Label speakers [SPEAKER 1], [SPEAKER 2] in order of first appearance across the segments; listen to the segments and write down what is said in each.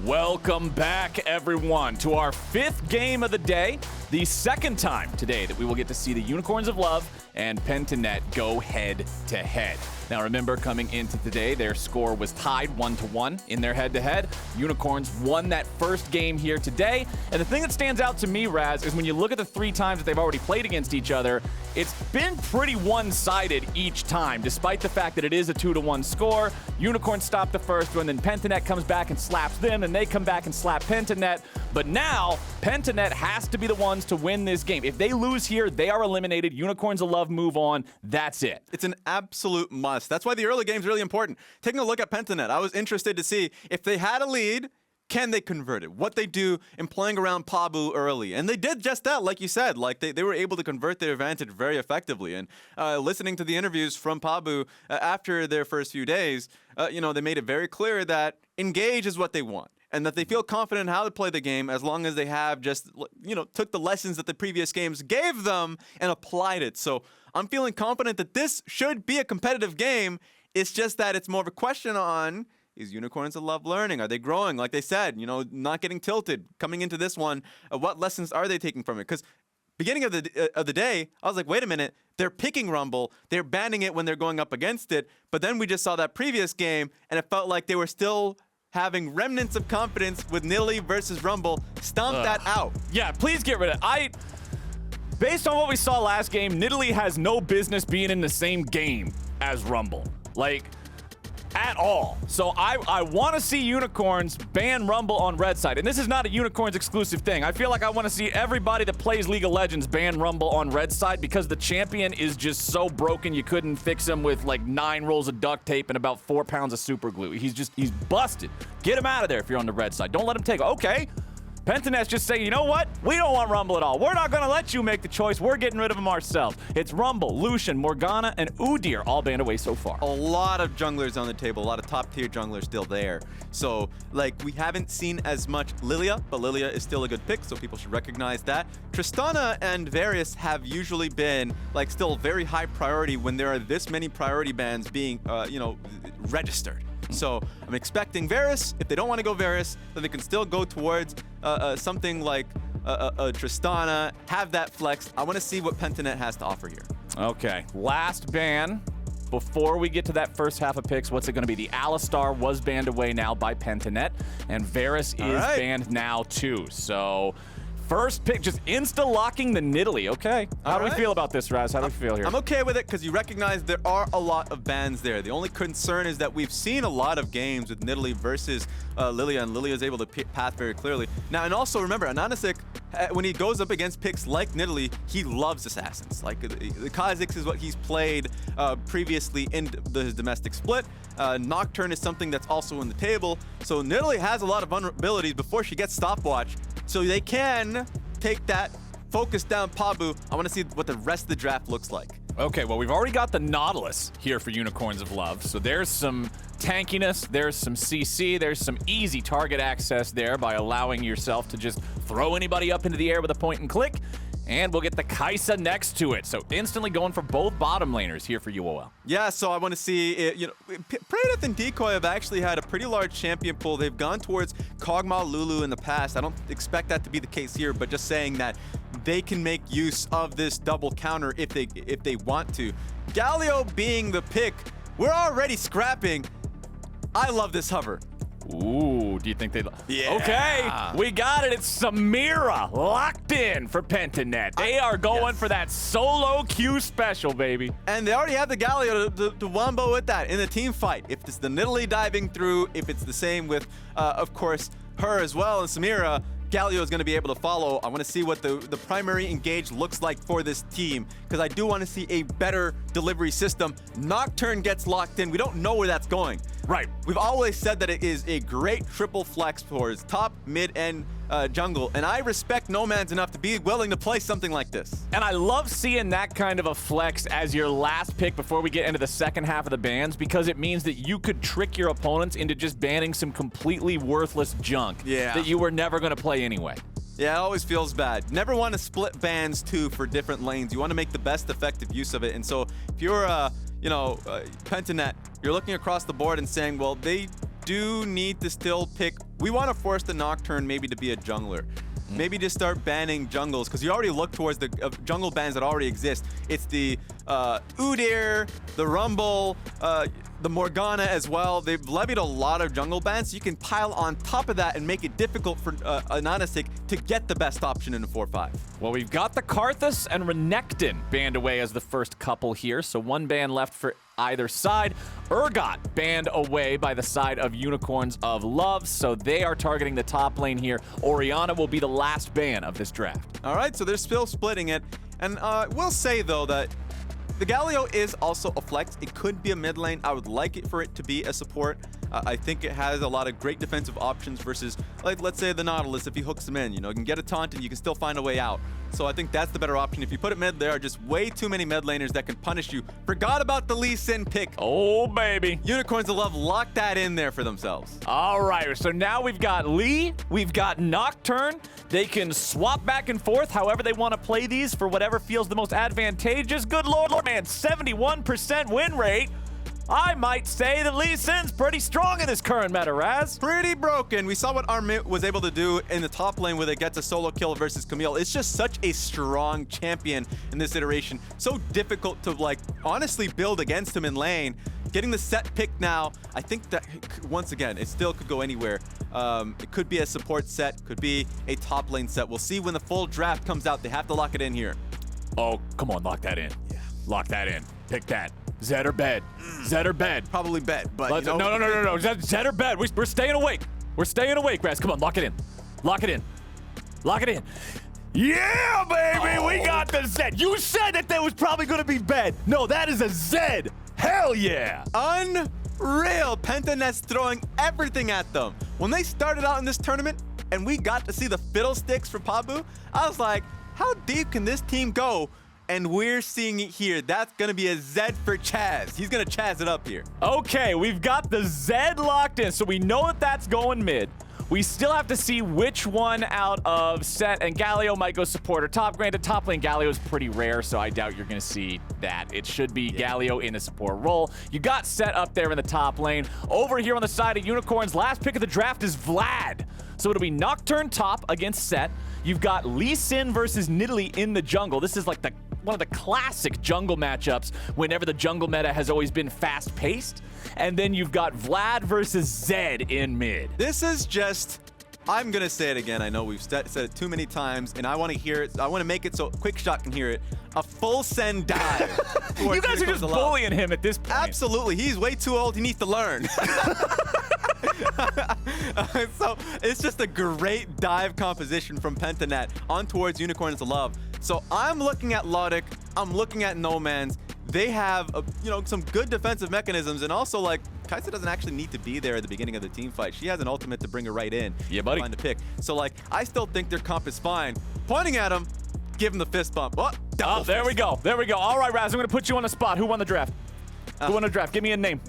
[SPEAKER 1] Welcome back, everyone, to our 5th game of the day. The second time today that we will get to see the Unicorns of Love and Pentanet go head-to-head. Now remember, coming into today, their score was tied 1-1 in their head-to-head. Unicorns won that first game here today. And the thing that stands out to me, Raz, is when you look at the 3 times that they've already played against each other, it's been pretty one-sided each time, despite the fact that it is a 2-1 score. Unicorns stop the first one, then Pentanet comes back and slaps them, and they come back and slap Pentanet. But now, Pentanet has to be the ones to win this game. If they lose here, they are eliminated. Unicorns of Love move on. That's it.
[SPEAKER 2] It's an absolute must. That's why the early game is really important. Taking a look at Pentanet, I was interested to see if they had a lead, can they convert it? What they do in playing around Pabu early. And they did just that, like you said. Like they were able to convert their advantage very effectively. And listening to the interviews from Pabu after their first few days, they made it very clear that engage is what they want. And that they feel confident in how to play the game as long as they have just, took the lessons that the previous games gave them and applied it. So I'm feeling confident that this should be a competitive game. It's just that it's more of a question on, is Unicorns of Love learning? Are they growing? Like they said, not getting tilted. Coming into this one, what lessons are they taking from it? Because beginning of the day, I was like, wait a minute, they're picking Rumble. They're banning it when they're going up against it. But then we just saw that previous game, and it felt like they were still having remnants of confidence with Nidalee versus Rumble. Stomp that out.
[SPEAKER 1] Yeah, please get rid of it. Based on what we saw last game, Nidalee has no business being in the same game as Rumble. At all. So I want to see Unicorns ban Rumble on red side. And this is not a Unicorns exclusive thing. I feel like I want to see everybody that plays League of Legends ban Rumble on red side because the champion is just so broken you couldn't fix him with 9 rolls of duct tape and about 4 pounds of super glue. He's busted. Get him out of there if you're on the red side. Don't let him take it. Okay. Pentanet's just saying, you know what? We don't want Rumble at all. We're not going to let you make the choice. We're getting rid of him ourselves. It's Rumble, Lucian, Morgana, and Udyr all banned away so far.
[SPEAKER 2] A lot of junglers on the table. A lot of top-tier junglers still there. So, we haven't seen as much Lilia, but Lilia is still a good pick, so people should recognize that. Tristana and Varus have usually been, still very high priority when there are this many priority bans being, registered. So I'm expecting Varus. If they don't want to go Varus, then they can still go towards something like Tristana, have that flex. I want to see what Pentanet has to offer here.
[SPEAKER 1] Okay, last ban. Before we get to that first half of picks, what's it going to be? The Alistar was banned away now by Pentanet, and Varus is banned now too. So first pick, just insta-locking the Nidalee. Okay. How do we feel about this, Raz? How do we feel here?
[SPEAKER 2] I'm okay with it because you recognize there are a lot of bans there. The only concern is that we've seen a lot of games with Nidalee versus Lilia, and Lilia is able to path very clearly. Now, and also remember, AHaHaCiK, when he goes up against picks like Nidalee, he loves assassins. The Kha'Zix is what he's played previously in his domestic split. Nocturne is something that's also on the table. So Nidalee has a lot of vulnerabilities before she gets stopwatch. So they can take that, focus down Pabu. I want to see what the rest of the draft looks like.
[SPEAKER 1] Okay, well, we've already got the Nautilus here for Unicorns of Love. So there's some tankiness, there's some CC, there's some easy target access there by allowing yourself to just throw anybody up into the air with a point and click. And we'll get the Kai'Sa next to it. So instantly going for both bottom laners here for UOL.
[SPEAKER 2] Yeah, so I want to see, Praedyth and Decoy have actually had a pretty large champion pool. They've gone towards Kog'Maw, Lulu in the past. I don't expect that to be the case here, but just saying that they can make use of this double counter if they want to. Galio being the pick, we're already scrapping. I love this hover.
[SPEAKER 1] Ooh, do you think they...
[SPEAKER 2] Yeah.
[SPEAKER 1] Okay, we got it. It's Samira locked in for Pentanet. They are going for that solo Q special, baby.
[SPEAKER 2] And they already have the Galio to wombo with that in the team fight. If it's the Nidalee diving through, if it's the same with, of course, her as well and Samira, Galio is going to be able to follow. I want to see what the primary engage looks like for this team because I do want to see a better delivery system. Nocturne gets locked in. We don't know where that's going.
[SPEAKER 1] Right.
[SPEAKER 2] We've always said that it is a great triple flex towards top, mid, and jungle, and I respect Nomanz enough to be willing to play something like this.
[SPEAKER 1] And I love seeing that kind of a flex as your last pick before we get into the second half of the bans because it means that you could trick your opponents into just banning some completely worthless junk that you were never going to play anyway.
[SPEAKER 2] Yeah, it always feels bad. Never want to split bans too for different lanes. You want to make the best effective use of it. And so if you're Pentanet, you're looking across the board and saying, well, they do need to still pick we want to force the Nocturne maybe to be a jungler. Maybe just start banning jungles, because you already look towards the jungle bans that already exist. It's the Udyr, the Rumble, the Morgana as well. They've levied a lot of jungle bans, so you can pile on top of that and make it difficult for an AHaHaCiK to get the best option in a 4-5.
[SPEAKER 1] Well, we've got the Karthus and Renekton banned away as the first couple here, so one ban left for either side. Urgot banned away by the side of Unicorns of Love, so they are targeting the top lane here. Orianna will be the last ban of this draft.
[SPEAKER 2] All right, so they're still splitting it. And we'll say, though, that the Galio is also a flex. It could be a mid lane. I would like it for it to be a support. I think it has a lot of great defensive options versus, like, let's say the Nautilus, if he hooks him in. You know, you can get a taunt and you can still find a way out. So I think that's the better option. If you put it mid, there are just way too many mid laners that can punish you. Forgot about the Lee Sin pick.
[SPEAKER 1] Oh, baby.
[SPEAKER 2] Unicorns of Love locked that in there for themselves.
[SPEAKER 1] All right, so now we've got Lee, we've got Nocturne. They can swap back and forth however they want to play these for whatever feels the most advantageous. Good lord, man, 71% win rate. I might say that Lee Sin's pretty strong in this current meta, Raz.
[SPEAKER 2] Pretty broken. We saw what Armit was able to do in the top lane where they gets a solo kill versus Camille. It's just such a strong champion in this iteration. So difficult to, like, honestly build against him in lane. Getting the Sett pick now, I think that, once again, it still could go anywhere. It could be a support Sett, could be a top lane Sett. We'll see when the full draft comes out. They have to lock it in here.
[SPEAKER 1] Oh, come on, lock that in. Yeah. Lock that in. Pick that. Zed or bed. Zed or bed.
[SPEAKER 2] Probably bed, but you know,
[SPEAKER 1] No. Zed or bed. We're staying awake. We're staying awake, Raz. Come on, lock it in. Lock it in. Lock it in. Yeah, baby, we got the Zed. You said that was probably going to be bed. No, that is a Zed. Hell yeah.
[SPEAKER 2] Unreal. Pentanet's throwing everything at them. When they started out in this tournament and we got to see the fiddlesticks for Pabu, I was like, how deep can this team go? And we're seeing it here. That's going to be a Zed for Chazz. He's going to Chazz it up here.
[SPEAKER 1] Okay, we've got the Zed locked in, so we know that that's going mid. We still have to see which one out of Sett and Galio might go support or top. Granted, top lane Galio is pretty rare, so I doubt you're going to see that. It should be Galio in a support role. You got Sett up there in the top lane. Over here on the side of Unicorns, last pick of the draft is Vlad. So it'll be Nocturne top against Sett. You've got Lee Sin versus Nidalee in the jungle. This is like one of the classic jungle matchups whenever the jungle meta has always been fast-paced. And then you've got Vlad versus Zed in mid.
[SPEAKER 2] This is just, I'm going to say it again. I know we've said it too many times, and I want to hear it. I want to make it so Quickshot can hear it. A full send dive.
[SPEAKER 1] You guys are just bullying him at this point.
[SPEAKER 2] Absolutely. He's way too old. He needs to learn. So it's just a great dive composition from Pentanet on towards Unicorns of Love. So I'm looking at Lodik. I'm looking at Nomanz. They have, some good defensive mechanisms, and also, like, Kai'Sa doesn't actually need to be there at the beginning of the team fight. She has an ultimate to bring her right in.
[SPEAKER 1] Yeah, buddy.
[SPEAKER 2] Find the pick. So, like, I still think their comp is fine. Pointing at him, give him the fist bump. Oh,
[SPEAKER 1] there we go. There we go. All right, Raz, I'm going to put you on the spot. Who won the draft? Who won the draft? Give me a name.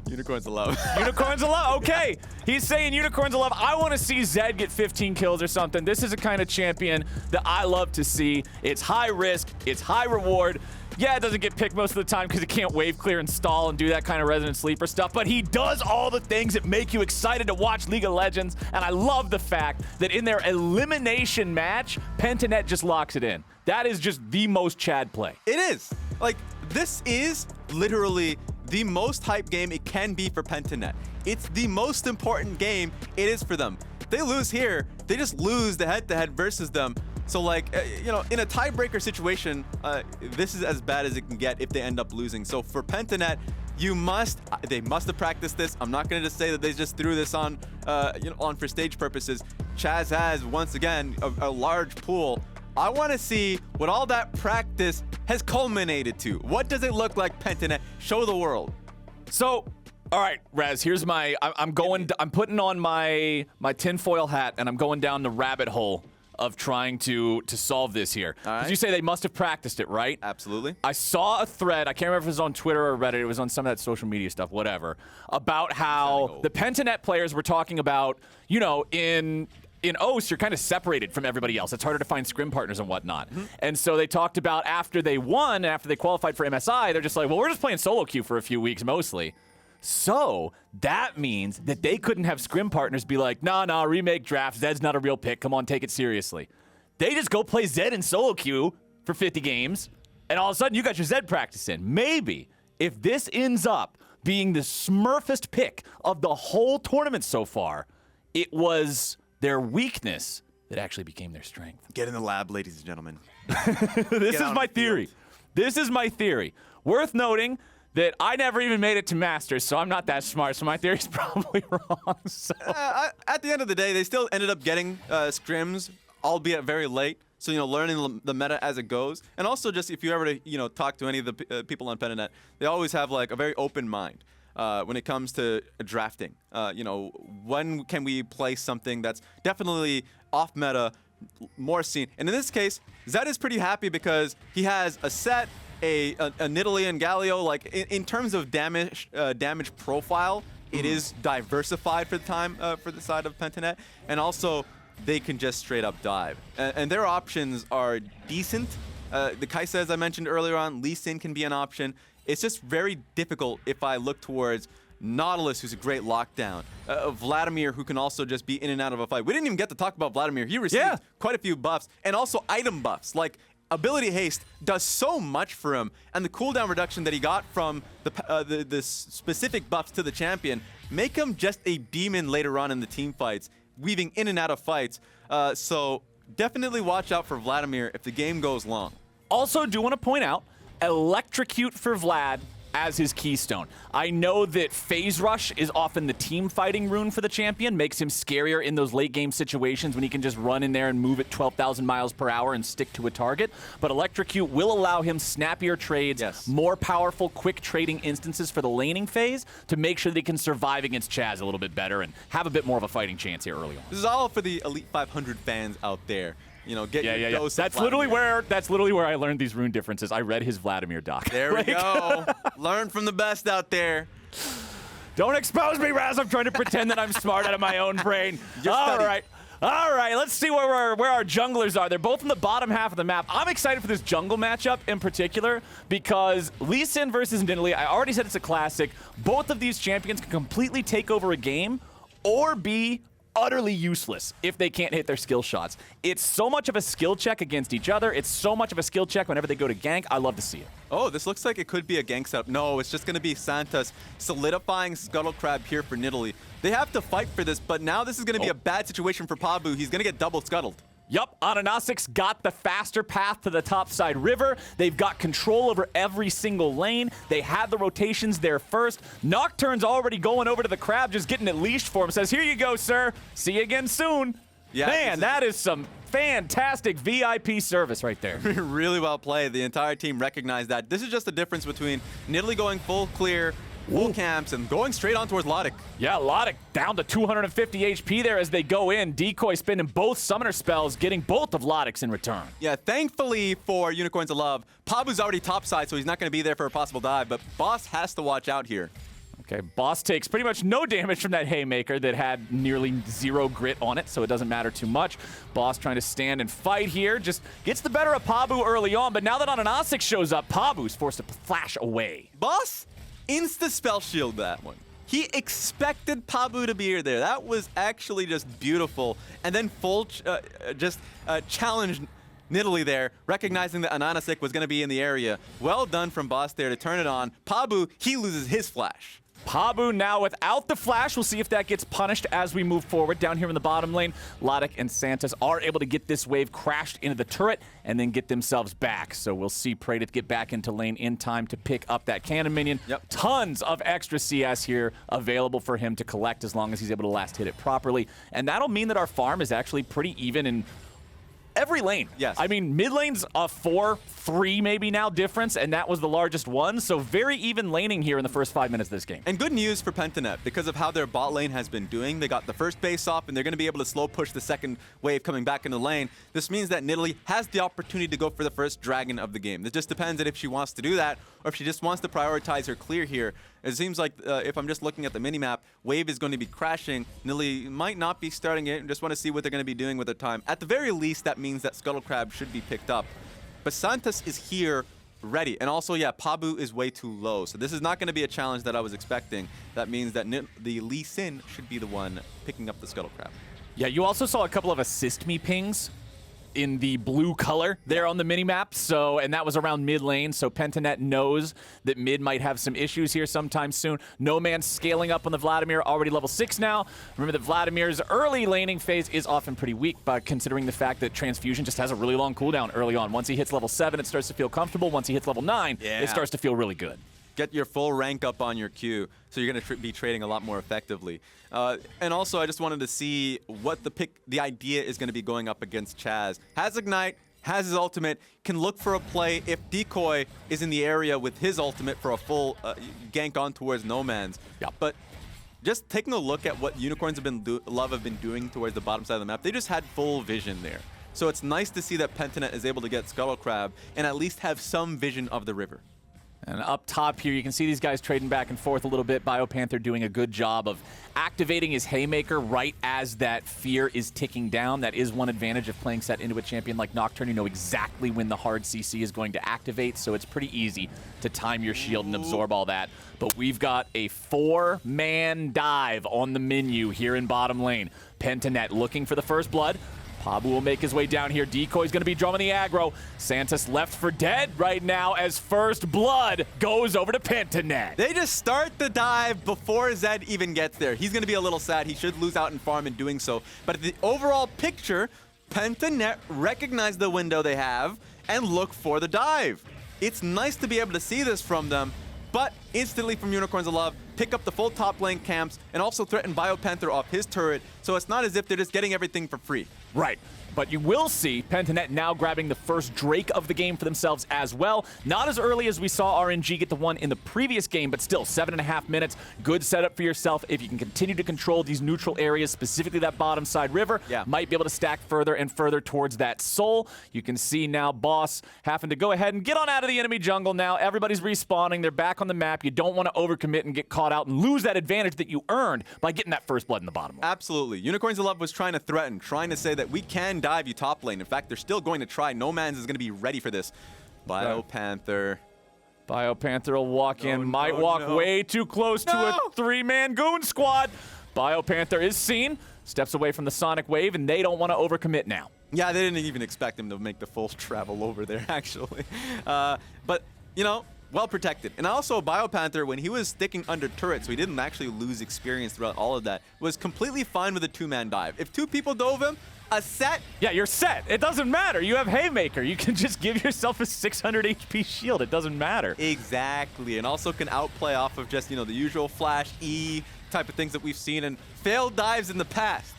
[SPEAKER 2] Unicorns of Love.
[SPEAKER 1] Unicorns of Love. Okay. He's saying Unicorns of Love. I want to see Zed get 15 kills or something. This is a kind of champion that I love to see. It's high risk. It's high reward. Yeah, it doesn't get picked most of the time because it can't wave clear and stall and do that kind of Resident Sleeper stuff, but he does all the things that make you excited to watch League of Legends, and I love the fact that in their elimination match, Pentanet just locks it in. That is just the most Chad play.
[SPEAKER 2] It is. Like, this is literally the most hype game it can be for Pentanet. It's the most important game it is for them. If they lose here, they just lose the head-to-head versus them. So, like, in a tiebreaker situation, this is as bad as it can get if they end up losing. So for Pentanet, they must have practiced this. I'm not going to just say that they just threw this on, on for stage purposes. Chazz has, once again, a large pool. I want to see what all that practice has culminated to. What does it look like, Pentanet? Show the world.
[SPEAKER 1] So, all right, Raz, here's I'm putting on my tinfoil hat, and I'm going down the rabbit hole of trying to solve this here. Because you say they must have practiced it, right?
[SPEAKER 2] Absolutely.
[SPEAKER 1] I saw a thread, I can't remember if it was on Twitter or Reddit, it was on some of that social media stuff, whatever, about how the Pentanet players were talking about, in OS, you're kind of separated from everybody else. It's harder to find scrim partners and whatnot. And so they talked about after they won, after they qualified for MSI, they're just like, well, we're just playing solo queue for a few weeks mostly. So that means that they couldn't have scrim partners be like, nah, remake draft. Zed's not a real pick. Come on, take it seriously. They just go play Zed in solo queue for 50 games, and all of a sudden you got your Zed practice in. Maybe if this ends up being the smurfest pick of the whole tournament so far, it was their weakness that actually became their strength.
[SPEAKER 2] Get in the lab, ladies and gentlemen.
[SPEAKER 1] This is my theory. This is my theory. Worth noting that I never even made it to Masters, so I'm not that smart, so my theory's probably wrong. So.
[SPEAKER 2] At the end of the day, they still ended up getting scrims, albeit very late. So, learning the meta as it goes. And also just if you ever, talk to any of the people on PentaNet, they always have like a very open mind when it comes to drafting. When can we play something that's definitely off meta, more seen? And in this case, Zed is pretty happy because he has a Sett, a Nidalee and Galio. Like in terms of damage profile, it is diversified for the time for the side of PentaNet, and also they can just straight up dive, and their options are decent. The Kai'Sa, as I mentioned earlier on, Lee Sin can be an option. It's just very difficult if I look towards Nautilus, who's a great lockdown. Vladimir, who can also just be in and out of a fight. We didn't even get to talk about Vladimir. He received quite a few buffs, and also item buffs. Like, ability haste does so much for him, and the cooldown reduction that he got from the specific buffs to the champion make him just a demon later on in the team fights, weaving in and out of fights. So definitely watch out for Vladimir if the game goes long.
[SPEAKER 1] Also, do want to point out, Electrocute for Vlad as his keystone. I know that Phase Rush is often the team fighting rune for the champion, makes him scarier in those late game situations when he can just run in there and move at 12,000 miles per hour and stick to a target. But Electrocute will allow him snappier trades, more powerful, quick trading instances for the laning phase to make sure that he can survive against Chazz a little bit better and have a bit more of a fighting chance here early on.
[SPEAKER 2] This is all for the Elite 500 fans out there. Get your dose of
[SPEAKER 1] That's literally where I learned these rune differences. I read his Vladimir doc.
[SPEAKER 2] There we go. Learn from the best out there.
[SPEAKER 1] Don't expose me, Raz. I'm trying to pretend that I'm smart out of my own brain. All right, let's see where our junglers are. They're both in the bottom half of the map. I'm excited for this jungle matchup in particular because Lee Sin versus Nidalee, I already said it's a classic. Both of these champions can completely take over a game or be utterly useless if they can't hit their skill shots. It's so much of a skill check against each other. It's so much of a skill check whenever they go to gank. I love to see it.
[SPEAKER 2] Oh, this looks like it could be a gank setup. No, it's just going to be Santas solidifying Scuttle Crab here for Nidalee. They have to fight for this, but now this is going to be a bad situation for Pabu. He's going to get double scuttled.
[SPEAKER 1] Yup, AHaHaCiK's got the faster path to the topside river. They've got control over every single lane. They had the rotations there first. Nocturne's already going over to the crab, just getting it leashed for him. Says, here you go, sir. See you again soon. Yeah, man, that is some fantastic VIP service right there.
[SPEAKER 2] Really well played. The entire team recognized that. This is just the difference between Nidalee going full clear, full camps, and going straight on towards Lodik.
[SPEAKER 1] Yeah, Lodik down to 250 HP there as they go in. Decoy spending both summoner spells, getting both of Lodik's in return.
[SPEAKER 2] Yeah, thankfully for Unicorns of Love, Pabu's already topside, so he's not going to be there for a possible dive, but Boss has to watch out here.
[SPEAKER 1] Okay, Boss takes pretty much no damage from that Haymaker that had nearly 0 grit on it, so it doesn't matter too much. Boss trying to stand and fight here, just gets the better of Pabu early on, but now that AHaHaCiK shows up, Pabu's forced to flash away.
[SPEAKER 2] Boss insta-spell shield that one. He expected Pabu to be there. That was actually just beautiful. And then full challenged Nidalee there, recognizing that AHaHaCiK was going to be in the area. Well done from Boss there to turn it on. Pabu, he loses his flash.
[SPEAKER 1] Pabu now without the flash. We'll see if that gets punished as we move forward. Down here in the bottom lane, Lodik and Santas are able to get this wave crashed into the turret and then get themselves back. So we'll see Praedyth get back into lane in time to pick up that cannon minion. Tons of extra CS here available for him to collect as long as he's able to last hit it properly. And that'll mean that our farm is actually pretty even in every lane.
[SPEAKER 2] Yes.
[SPEAKER 1] I mean, mid lane's a 4-3 maybe now difference, and that was the largest one. So very even laning here in the first 5 minutes of this game.
[SPEAKER 2] And good news for PentaNet because of how their bot lane has been doing. They got the first base off, and they're going to be able to slow push the second wave coming back into the lane. This means that Nidalee has the opportunity to go for the first dragon of the game. It just depends on if she wants to do that or if she just wants to prioritize her clear here. It seems like if I'm just looking at the minimap, wave is going to be crashing. Nidalee might not be starting it and just want to see what they're going to be doing with their time. At the very least, that means that Scuttle Crab should be picked up. But Santas is here ready. And also, yeah, Pabu is way too low. So this is not going to be a challenge that I was expecting. That means that the Lee Sin should be the one picking up the Scuttle Crab.
[SPEAKER 1] Yeah, you also saw a couple of assist me pings in the blue color there on the minimap. So, and that was around mid lane. So Pentanet knows that mid might have some issues here sometime soon. Nomanz scaling up on the Vladimir, already level 6 now. Remember that Vladimir's early laning phase is often pretty weak, but considering the fact that Transfusion just has a really long cooldown early on. Once he hits level 7, it starts to feel comfortable. Once he hits level 9, it starts to feel really good.
[SPEAKER 2] Get your full rank up on your Q, so you're going to be trading a lot more effectively. And also, I just wanted to see what the idea is going to be going up against Chazz. Has Ignite, has his ultimate, can look for a play if Decoy is in the area with his ultimate for a full gank on towards Nomanz.
[SPEAKER 1] Yeah.
[SPEAKER 2] But just taking a look at what Unicorns have been doing towards the bottom side of the map, they just had full vision there. So it's nice to see that Pentanet is able to get Scuttle Crab and at least have some vision of the river.
[SPEAKER 1] And up top here, you can see these guys trading back and forth a little bit. BioPanther doing a good job of activating his Haymaker right as that fear is ticking down. That is one advantage of playing Sett into a champion like Nocturne. You know exactly when the hard CC is going to activate, so it's pretty easy to time your shield and absorb all that. But we've got a 4-man dive on the menu here in bottom lane. Pentanet looking for the first blood. Pabu will make his way down here. Decoy's going to be drumming the aggro. Santos left for dead right now as first blood goes over to Pentanet.
[SPEAKER 2] They just start the dive before Zed even gets there. He's going to be a little sad. He should lose out in farm in doing so. But the overall picture, Pentanet recognize the window they have and look for the dive. It's nice to be able to see this from them, but instantly from Unicorns of Love, pick up the full top lane camps and also threaten BioPanther off his turret, so it's not as if they're just getting everything for free.
[SPEAKER 1] Right. But you will see Pentanet now grabbing the first Drake of the game for themselves as well. Not as early as we saw RNG get the one in the previous game, but still 7.5 minutes. Good setup for yourself. If you can continue to control these neutral areas, specifically that bottom side river, might be able to stack further and further towards that soul. You can see now Boss having to go ahead and get on out of the enemy jungle now. Everybody's respawning. They're back on the map. You don't want to overcommit and get caught out and lose that advantage that you earned by getting that first blood in the bottom lane.
[SPEAKER 2] Absolutely. Unicorns of Love was trying to threaten, trying to say that we can dive you top lane. In fact, they're still going to try. Nomanz is going to be ready for this. BioPanther.
[SPEAKER 1] BioPanther will walk in. Might walk way too close to a 3-man goon squad. BioPanther is seen. Steps away from the Sonic Wave, and they don't want to overcommit now.
[SPEAKER 2] Yeah, they didn't even expect him to make the full travel over there, actually. But, you know, well protected. And also BioPanther, when he was sticking under turret, so he didn't actually lose experience throughout all of that, was completely fine with a 2-man dive. If 2 people dove him, a Sett?
[SPEAKER 1] Yeah, you're set. It doesn't matter. You have Haymaker. You can just give yourself a 600 HP shield. It doesn't matter.
[SPEAKER 2] Exactly. And also can outplay off of just, you know, the usual flash E type of things that we've seen and failed dives in the past.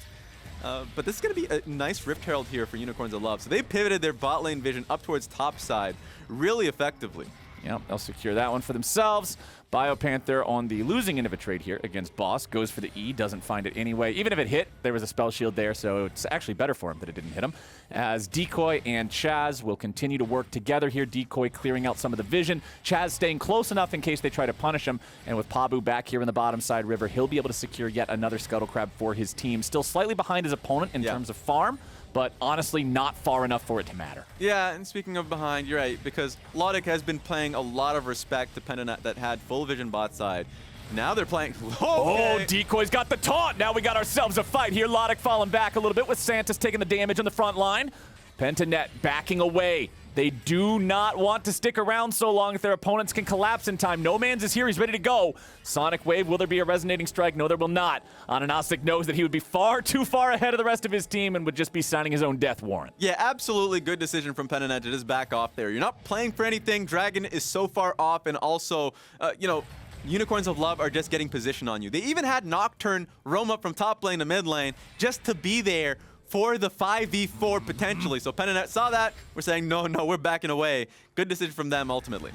[SPEAKER 2] But this is going to be a nice Rift Herald here for Unicorns of Love. So they pivoted their bot lane vision up towards top side really effectively.
[SPEAKER 1] Yep, they'll secure that one for themselves. BioPanther on the losing end of a trade here against Boss. Goes for the E, doesn't find it anyway. Even if it hit, there was a spell shield there, so it's actually better for him that it didn't hit him. As Decoy and Chazz will continue to work together here. Decoy clearing out some of the vision. Chazz staying close enough in case they try to punish him. And with Pabu back here in the bottom side river, he'll be able to secure yet another Scuttle Crab for his team. Still slightly behind his opponent in terms of farm, but honestly not far enough for it to matter.
[SPEAKER 2] Yeah, and speaking of behind, you're right, because Lodik has been playing a lot of respect to Pentanet that had full vision bot side. Now they're playing...
[SPEAKER 1] Oh, Decoy's got the taunt. Now we got ourselves a fight here. Lodik falling back a little bit with Santos taking the damage on the front line. Pentanet backing away. They do not want to stick around so long if their opponents can collapse in time. Nomanz is here. He's ready to go. Sonic Wave. Will there be a resonating strike? No, there will not. AHaHaCiK knows that he would be far too far ahead of the rest of his team and would just be signing his own death warrant.
[SPEAKER 2] Yeah, absolutely good decision from Pentanet to just back off there. You're not playing for anything. Dragon is so far off, and also, you know, Unicorns of Love are just getting position on you. They even had Nocturne roam up from top lane to mid lane just to be there for the 5v4 potentially. So Pentanet saw that. We're saying, no, we're backing away. Good decision from them ultimately.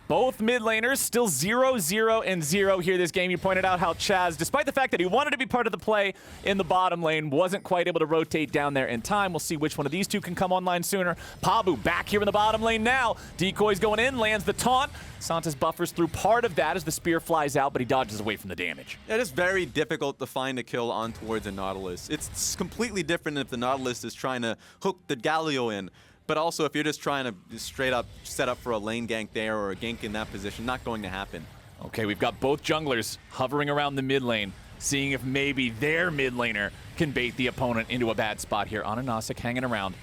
[SPEAKER 1] Both mid laners still 0-0-0 here this game. You pointed out how Chazz, despite the fact that he wanted to be part of the play in the bottom lane, wasn't quite able to rotate down there in time. We'll see which one of these two can come online sooner. Pabu back here in the bottom lane now. Decoy's going in, lands the taunt. Santos buffers through part of that as the spear flies out, but he dodges away from the damage.
[SPEAKER 2] It is very difficult to find a kill on towards a Nautilus. It's completely different if the Nautilus is trying to hook the Galio in. But also, if you're just trying to just straight up set up for a lane gank there or a gank in that position, not going to happen.
[SPEAKER 1] Okay, we've got both junglers hovering around the mid lane, seeing if maybe their mid laner can bait the opponent into a bad spot here. AHaHaCiK hanging around.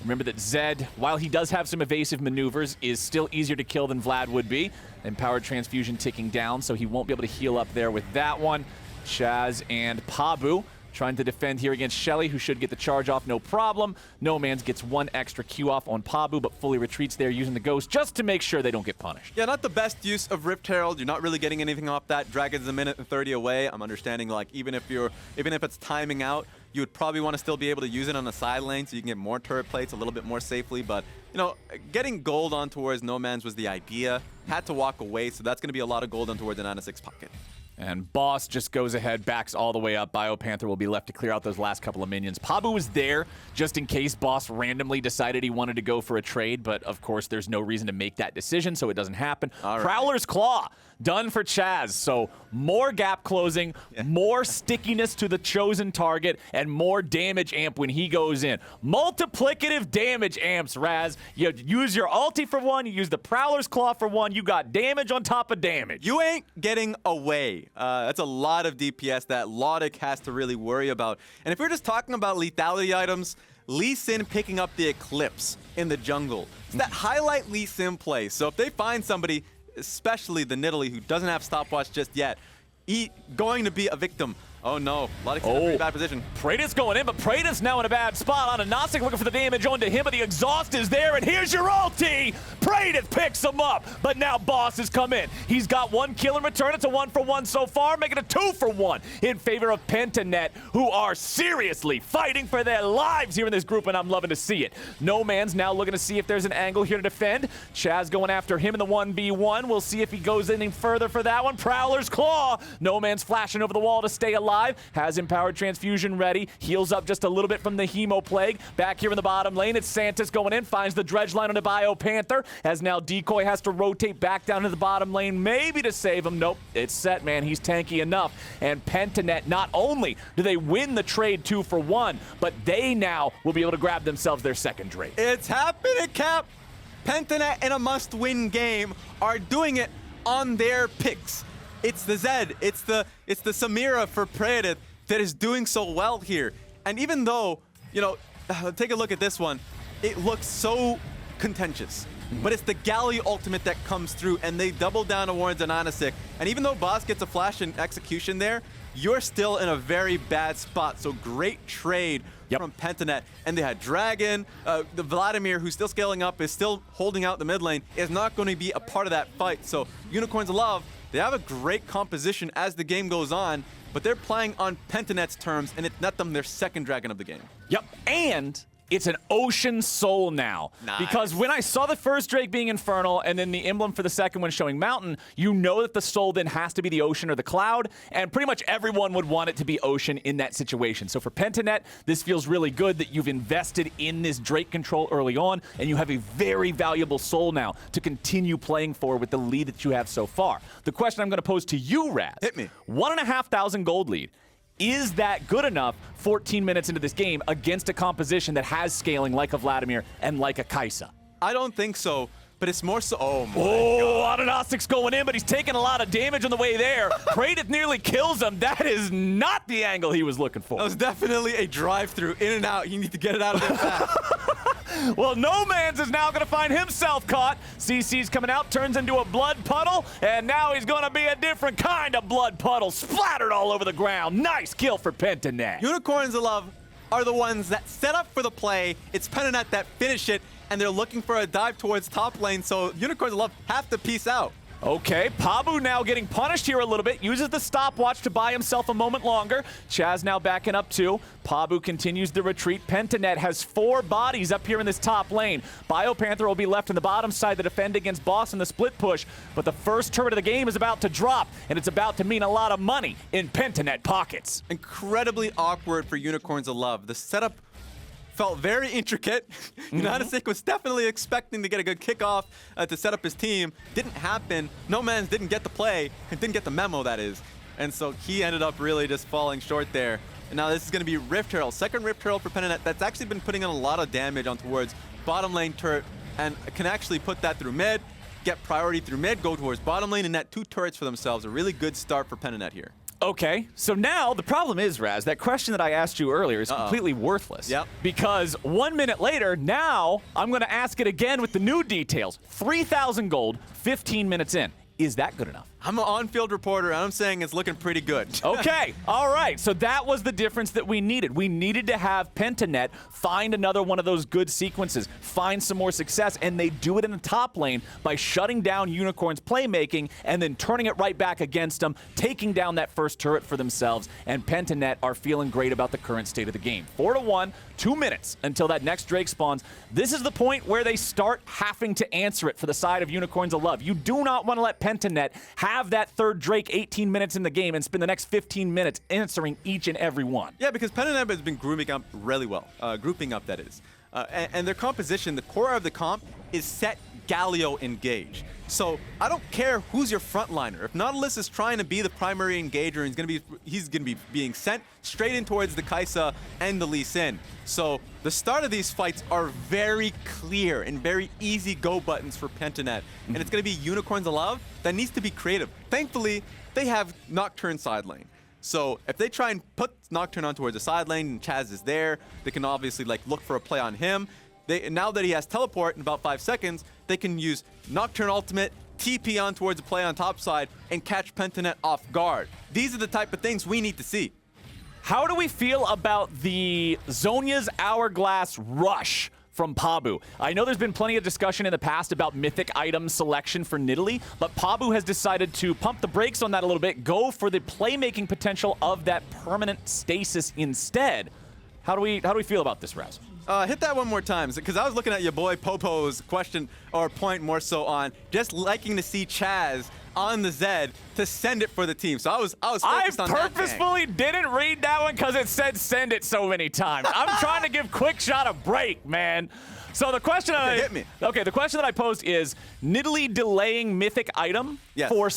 [SPEAKER 1] Remember that Zed, while he does have some evasive maneuvers, is still easier to kill than Vlad would be. Empowered Transfusion ticking down, so he won't be able to heal up there with that one. Chazz and Pabu trying to defend here against Shelly, who should get the charge off no problem. Nomanz gets one extra Q off on Pabu, but fully retreats there using the Ghost just to make sure they don't get punished.
[SPEAKER 2] Yeah, not the best use of Rift Herald. You're not really getting anything off that. Dragon's a minute and 30 away. I'm understanding, like, even if it's timing out, you would probably want to still be able to use it on the side lane so you can get more turret plates a little bit more safely. But, you know, getting gold on towards Nomanz was the idea. Had to walk away, so that's going to be a lot of gold on towards an AHaHaCiK's pocket.
[SPEAKER 1] And Boss just goes ahead, backs all the way up. BioPanther will be left to clear out those last couple of minions. Pabu was there just in case Boss randomly decided he wanted to go for a trade, but of course there's no reason to make that decision, so it doesn't happen.
[SPEAKER 2] All right.
[SPEAKER 1] Prowler's Claw, done for Chazz. So more gap closing, more stickiness to the chosen target, and more damage amp when he goes in. Multiplicative damage amps, Raz. You use your ulti for one, you use the Prowler's Claw for one, you got damage on top of damage.
[SPEAKER 2] You ain't getting away. That's a lot of DPS that Lodik has to really worry about. And if we're just talking about lethality items, Lee Sin picking up the Eclipse in the jungle. It's that highlight Lee Sin play. So if they find somebody, especially the Nidalee, who doesn't have stopwatch just yet, going to be a victim. Oh no, Lodik's in a pretty bad position.
[SPEAKER 1] Praedyth's going in, but Praedyth's now in a bad spot. AHaHaCiK looking for the damage onto him, but the exhaust is there, and here's your ulti! Praedyth picks him up, but now Boss has come in. He's got one kill in return. It's a 1-for-1 so far, making it a 2-for-1 in favor of Pentanet, who are seriously fighting for their lives here in this group, and I'm loving to see it. Nomanz now looking to see if there's an angle here to defend. Chazz going after him in the 1v1. We'll see if he goes any further for that one. Prowler's Claw. Nomanz flashing over the wall to stay alive. Has Empowered Transfusion ready. Heals up just a little bit from the Hemo Plague. Back here in the bottom lane, it's Santis going in. Finds the Dredge line on the BioPanther. As now Decoy has to rotate back down to the bottom lane, maybe to save him. Nope, it's Sett, man. He's tanky enough. And Pentanet, not only do they win the trade 2-for-1, but they now will be able to grab themselves their second trade.
[SPEAKER 2] It's happening, Cap. Pentanet in a must-win game are doing it on their picks. It's the Zed, it's the Samira for Praedyth that is doing so well here. And even though, you know, take a look at this one, it looks so contentious. But it's the Galio ultimate that comes through, and they double down towards an AHaHaCiK. And even though Boss gets a flash and execution there, you're still in a very bad spot. So great trade from Pentanet. And they had Dragon, the Vladimir, who's still scaling up, is still holding out the mid lane, is not going to be a part of that fight. So Unicorns of Love, they have a great composition as the game goes on, but they're playing on Pentanet's terms, and it's net them their second dragon of the game.
[SPEAKER 1] Yep, and it's an Ocean Soul now.
[SPEAKER 2] Nice.
[SPEAKER 1] Because when I saw the first Drake being Infernal and then the emblem for the second one showing Mountain, you know that the soul then has to be the Ocean or the Cloud, and pretty much everyone would want it to be Ocean in that situation. So for Pentanet, this feels really good that you've invested in this Drake control early on, and you have a very valuable soul now to continue playing for with the lead that you have so far. The question I'm going to pose to you, Raz.
[SPEAKER 2] Hit me.
[SPEAKER 1] 1,500 gold lead. Is that good enough 14 minutes into this game against a composition that has scaling like a Vladimir and like a Kai'Sa?
[SPEAKER 2] I don't think so, but it's more so... Oh, my God.
[SPEAKER 1] AHaHaCiK's going in, but he's taking a lot of damage on the way there. Praedyth nearly kills him. That is not the angle he was looking for.
[SPEAKER 2] That was definitely a drive-through, in and out. You need to get it out of there fast.
[SPEAKER 1] Well, Nomanz is now going to find himself caught. CC's coming out, turns into a blood puddle, and now he's going to be a different kind of blood puddle, splattered all over the ground. Nice kill for Pentanet.
[SPEAKER 2] Unicorns of Love are the ones that set up for the play. It's Pentanet that finish it, and they're looking for a dive towards top lane, so Unicorns of Love have to peace out.
[SPEAKER 1] Okay, Pabu now getting punished here a little bit. Uses the stopwatch to buy himself a moment longer. Chazz now backing up too. Pabu continues the retreat. Pentanet has 4 bodies up here in this top lane. BioPanther will be left on the bottom side to defend against Boss in the split push. But the first turret of the game is about to drop, and it's about to mean a lot of money in Pentanet pockets.
[SPEAKER 2] Incredibly awkward for Unicorns of Love. The setup felt very intricate. AHaHaCiK was definitely expecting to get a good kickoff to set up his team. Didn't happen. Nomanz didn't get the play, didn't get the memo, that is. And so he ended up really just falling short there. And now this is going to be Rift Herald. Second Rift Herald for Pentanet. That's actually been putting in a lot of damage on towards bottom lane turret and can actually put that through mid, get priority through mid, go towards bottom lane, and net 2 turrets for themselves. A really good start for PentaNet here.
[SPEAKER 1] Okay, so now the problem is, Raz, that question that I asked you earlier is completely worthless.
[SPEAKER 2] Yep.
[SPEAKER 1] Because 1 minute later, now I'm going to ask it again with the new details. 3,000 gold, 15 minutes in. Is that good enough?
[SPEAKER 2] I'm an on-field reporter, and I'm saying it's looking pretty good.
[SPEAKER 1] Okay, all right. So that was the difference that we needed. We needed to have PentaNet find another one of those good sequences, find some more success, and they do it in the top lane by shutting down Unicorn's playmaking and then turning it right back against them, taking down that first turret for themselves, and PentaNet are feeling great about the current state of the game. 4-1, 2 minutes until that next Drake spawns. This is the point where they start having to answer it for the side of Unicorns of Love. You do not want to let PentaNet have that third Drake 18 minutes in the game and spend the next 15 minutes answering each and every one.
[SPEAKER 2] Yeah, because PentaNet has been grouping up really well. Grouping up, that is. And their composition, the core of the comp, is Sett, Galio, Engage. So I don't care who's your frontliner. If Nautilus is trying to be the primary engager, he's gonna be being sent straight in towards the Kai'Sa and the Lee Sin. So the start of these fights are very clear and very easy go buttons for PentaNet. And it's gonna be Unicorns of Love that needs to be creative. Thankfully, they have Nocturne side lane. So if they try and put Nocturne on towards the side lane and Chazz is there, they can obviously look for a play on him. Now that he has teleport in about 5 seconds, they can use Nocturne ultimate, TP on towards the play on top side, and catch PentaNet off guard. These are the type of things we need to see.
[SPEAKER 1] How do we feel about the Zhonya's Hourglass Rush from Pabu? I know there's been plenty of discussion in the past about mythic item selection for Nidalee, but Pabu has decided to pump the brakes on that a little bit, go for the playmaking potential of that permanent stasis instead. How do we feel about this, Raz?
[SPEAKER 2] Hit that one more time, because I was looking at your boy Popo's question or point more so on just liking to see Chazz on the Zed to send it for the team. So I was focused on that.
[SPEAKER 1] I purposefully didn't read that one because it said send it so many times. I'm trying to give Quickshot a break, man. So the question the question that I posed is Nidalee delaying mythic item for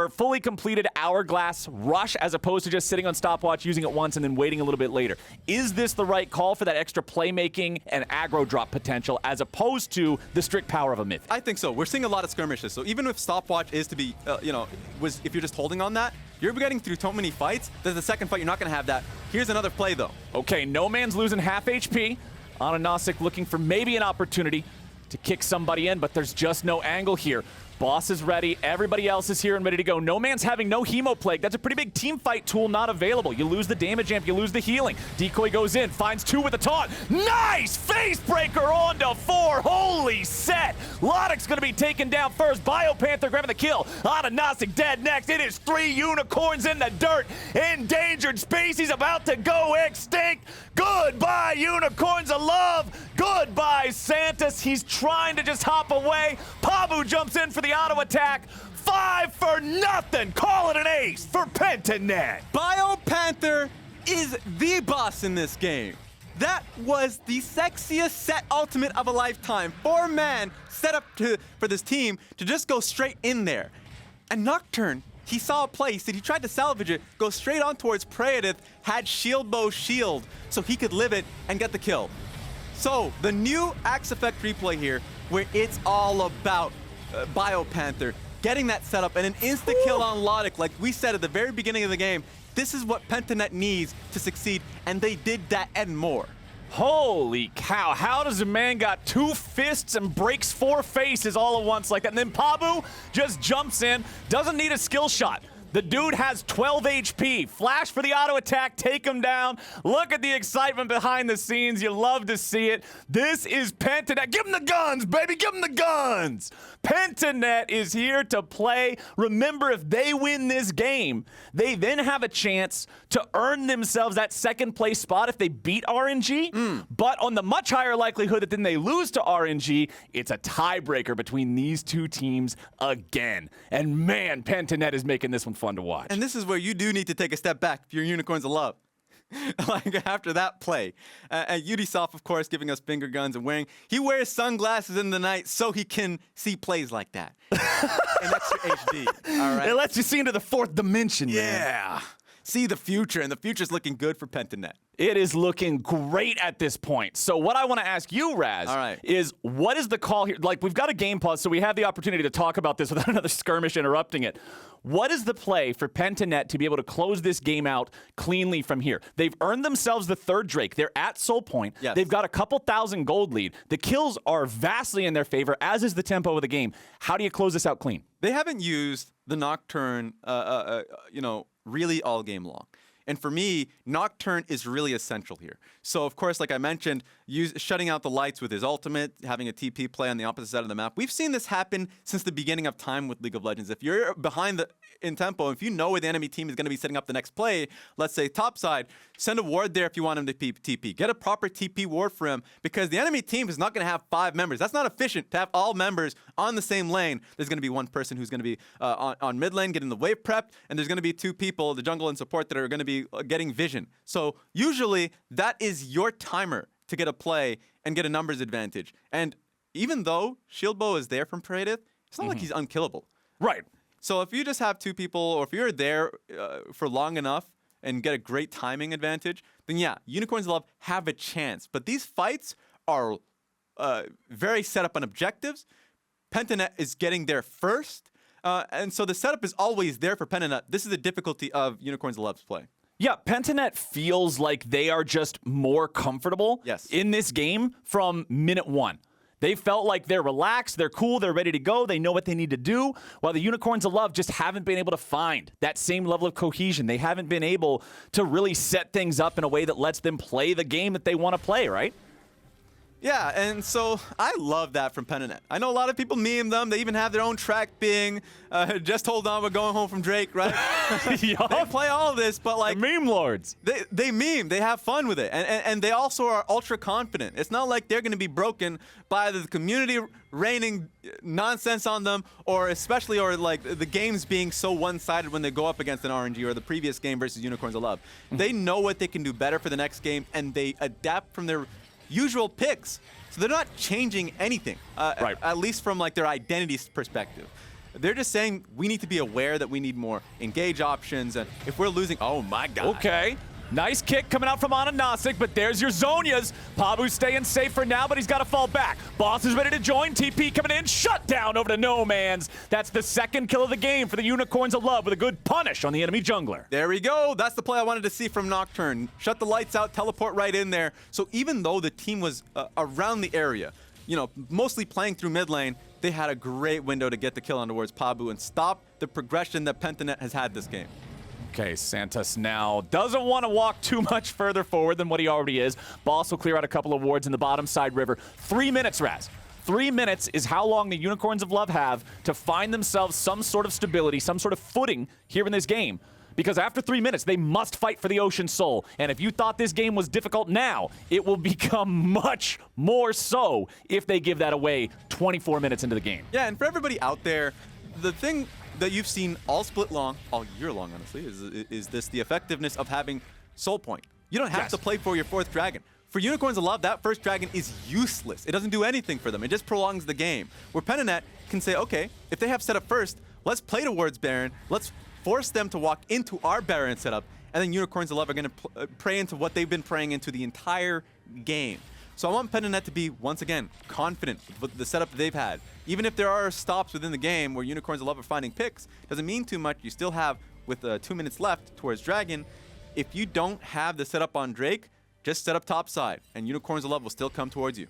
[SPEAKER 1] fully completed Hourglass Rush as opposed to just sitting on stopwatch, using it once, and then waiting a little bit later. Is this the right call for that extra playmaking and aggro drop potential as opposed to the strict power of a mythic?
[SPEAKER 2] I think so. We're seeing a lot of skirmishes. So even if stopwatch is to be, if you're just holding on that, you're getting through so many fights. There's the second fight, you're not going to have that. Here's another play, though.
[SPEAKER 1] Okay, Nomanz losing half HP. AHaHaCiK looking for maybe an opportunity to kick somebody in, but there's just no angle here. Boss is ready. Everybody else is here and ready to go. Nomanz having no Hemo Plague. That's a pretty big team fight tool not available. You lose the damage amp, you lose the healing. Decoy goes in, finds 2 with a taunt. Nice! Face breaker on to 4. Holy Sett! Lodik's going to be taken down first. BioPanther grabbing the kill. AHaHaCiK dead next. It is 3 unicorns in the dirt. Endangered species about to go extinct. Goodbye, Unicorns of Love. Goodbye, Santos. He's trying to just hop away. Pabu jumps in for the auto attack. 5-0. Call it an ace for PentaNet.
[SPEAKER 2] BioPanther is the boss in this game. That was the sexiest Sett ultimate of a lifetime. 4-man set up for this team to just go straight in there. And Nocturne, he saw a play, he tried to salvage it, go straight on towards Praedyth, had shield bow shield, so he could live it and get the kill. So, the new Axe Effect replay here, where it's all about BioPanther getting that setup and an insta-kill on Lodik, like we said at the very beginning of the game. This is what PentaNet needs to succeed, and they did that and more.
[SPEAKER 1] Holy cow, how does a man got 2 fists and breaks 4 faces all at once like that? And then Pabu just jumps in, doesn't need a skill shot. The dude has 12 HP. Flash for the auto attack, take him down. Look at the excitement behind the scenes. You love to see it. This is PentaNet. Give him the guns, baby, give him the guns. PentaNet is here to play. Remember, if they win this game, they then have a chance to earn themselves that second place spot if they beat RNG. But on the much higher likelihood that then they lose to RNG, it's a tiebreaker between these 2 teams again. And man, PentaNet is making this one fun to watch.
[SPEAKER 2] And this is where you do need to take a step back if you're Unicorns of Love. Like after that play. Ubisoft, of course, giving us finger guns and he wears sunglasses in the night so he can see plays like that. And extra HD, all right?
[SPEAKER 1] It lets you see into the 4th dimension, man.
[SPEAKER 2] Yeah. See the future, and the future's looking good for PentaNet.
[SPEAKER 1] It is looking great at this point. So what I want to ask you, Raz, is what is the call here? Like, we've got a game pause, so we have the opportunity to talk about this without another skirmish interrupting it. What is the play for PentaNet to be able to close this game out cleanly from here? They've earned themselves the third Drake. They're at Soul Point.
[SPEAKER 2] Yes.
[SPEAKER 1] They've got a couple thousand gold lead. The kills are vastly in their favor, as is the tempo of the game. How do you close this out clean?
[SPEAKER 2] They haven't used the Nocturne, really all game long. And for me, Nocturne is really essential here. So, of course, like I mentioned, shutting out the lights with his ultimate, having a TP play on the opposite side of the map. We've seen this happen since the beginning of time with League of Legends. If you're behind in tempo, if you know where the enemy team is going to be setting up the next play, let's say top side, send a ward there if you want him to TP. Get a proper TP ward for him, because the enemy team is not going to have 5 members. That's not efficient to have all members on the same lane. There's going to be one person who's going to be on mid lane getting the wave prepped, and there's going to be 2 people, the jungle and support, that are going to be getting vision. So usually that is your timer to get a play and get a numbers advantage. And even though Shield Bow is there from Praedyth, it's not like he's unkillable.
[SPEAKER 1] Right.
[SPEAKER 2] So if you just have 2 people, or if you're there for long enough and get a great timing advantage, then yeah, Unicorns of Love have a chance. But these fights are very set up on objectives. PentaNet is getting there first. And so the setup is always there for PentaNet. This is the difficulty of Unicorns of Love's play.
[SPEAKER 1] Yeah, PentaNet feels like they are just more comfortable in this game from minute 1. They felt like they're relaxed, they're cool, they're ready to go, they know what they need to do, while the Unicorns of Love just haven't been able to find that same level of cohesion. They haven't been able to really set things up in a way that lets them play the game that they want to play, right?
[SPEAKER 2] Yeah, and so I love that from PentaNet. I know a lot of people meme them. They even have their own track being, just hold on, we're going home from Drake, right? They play all of this, but like...
[SPEAKER 1] The meme lords.
[SPEAKER 2] They meme. They have fun with it. And they also are ultra confident. It's not like they're going to be broken by the community raining nonsense on them, or like the games being so one-sided when they go up against an RNG, or the previous game versus Unicorns of Love. They know what they can do better for the next game, and they adapt from their usual picks. So they're not changing anything, at least from like their identity perspective. They're just saying we need to be aware that we need more engage options, and if we're losing, oh my god.
[SPEAKER 1] Okay. Nice kick coming out from AHaHaCiK, but there's your Zhonya's. Pabu staying safe for now, but he's got to fall back. Boss is ready to join. TP coming in. Shut down over to Nomanz. That's the second kill of the game for the Unicorns of Love with a good punish on the enemy jungler.
[SPEAKER 2] There we go. That's the play I wanted to see from Nocturne. Shut the lights out, teleport right in there. So even though the team was around the area, you know, mostly playing through mid lane, they had a great window to get the kill on towards Pabu and stop the progression that PentaNet has had this game.
[SPEAKER 1] Okay, Santos now doesn't want to walk too much further forward than what he already is. Boss will clear out a couple of wards in the bottom side river. 3 minutes, Raz. 3 minutes is how long the Unicorns of Love have to find themselves some sort of stability, some sort of footing here in this game. Because after 3 minutes, they must fight for the Ocean Soul. And if you thought this game was difficult now, it will become much more so if they give that away 24 minutes into the game.
[SPEAKER 2] Yeah, and for everybody out there, the thing that you've seen all split long, all year long, honestly, is the effectiveness of having Soul Point. You don't have to play for your 4th dragon. For Unicorns of Love, that first dragon is useless. It doesn't do anything for them. It just prolongs the game. Where PentaNet can say, okay, if they have setup first, let's play towards Baron. Let's force them to walk into our Baron setup, and then Unicorns of Love are going to pray into what they've been praying into the entire game. So I want PentaNet to be, once again, confident with the setup that they've had. Even if there are stops within the game where Unicorns of Love are finding picks, doesn't mean too much. You still have, with 2 minutes left towards Dragon, if you don't have the setup on Drake, just set up top side, and Unicorns of Love will still come towards you.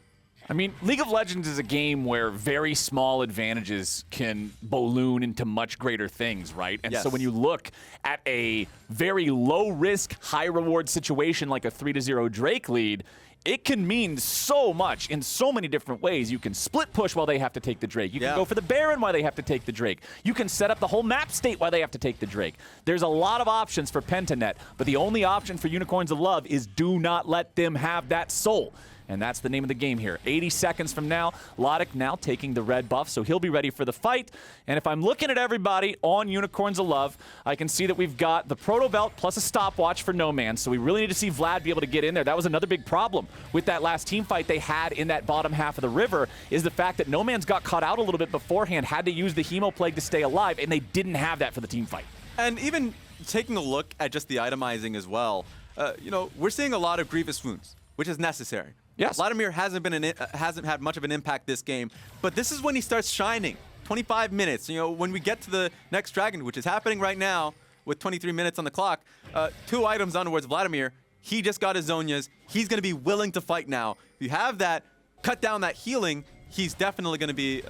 [SPEAKER 1] I mean, League of Legends is a game where very small advantages can balloon into much greater things, right? And so when you look at a very low-risk, high-reward situation like a 3-0 Drake lead, it can mean so much in so many different ways. You can split push while they have to take the Drake. You can go for the Baron while they have to take the Drake. You can set up the whole map state while they have to take the Drake. There's a lot of options for PentaNet, but the only option for Unicorns of Love is do not let them have that soul. And that's the name of the game here. 80 seconds from now, Lodik now taking the red buff, so he'll be ready for the fight. And if I'm looking at everybody on Unicorns of Love, I can see that we've got the Proto Belt plus a stopwatch for Nomanz, so we really need to see Vlad be able to get in there. That was another big problem with that last team fight they had in that bottom half of the river, is the fact that Nomanz got caught out a little bit beforehand, had to use the Hemo Plague to stay alive, and they didn't have that for the team fight.
[SPEAKER 2] And even taking a look at just the itemizing as well, we're seeing a lot of grievous wounds, which is necessary.
[SPEAKER 1] Yes.
[SPEAKER 2] Vladimir hasn't had much of an impact this game, but this is when he starts shining. 25 minutes. When we get to the next dragon, which is happening right now with 23 minutes on the clock, 2 items onwards Vladimir. He just got his Zhonyas. He's going to be willing to fight now. If you have that, cut down that healing, he's definitely going to be,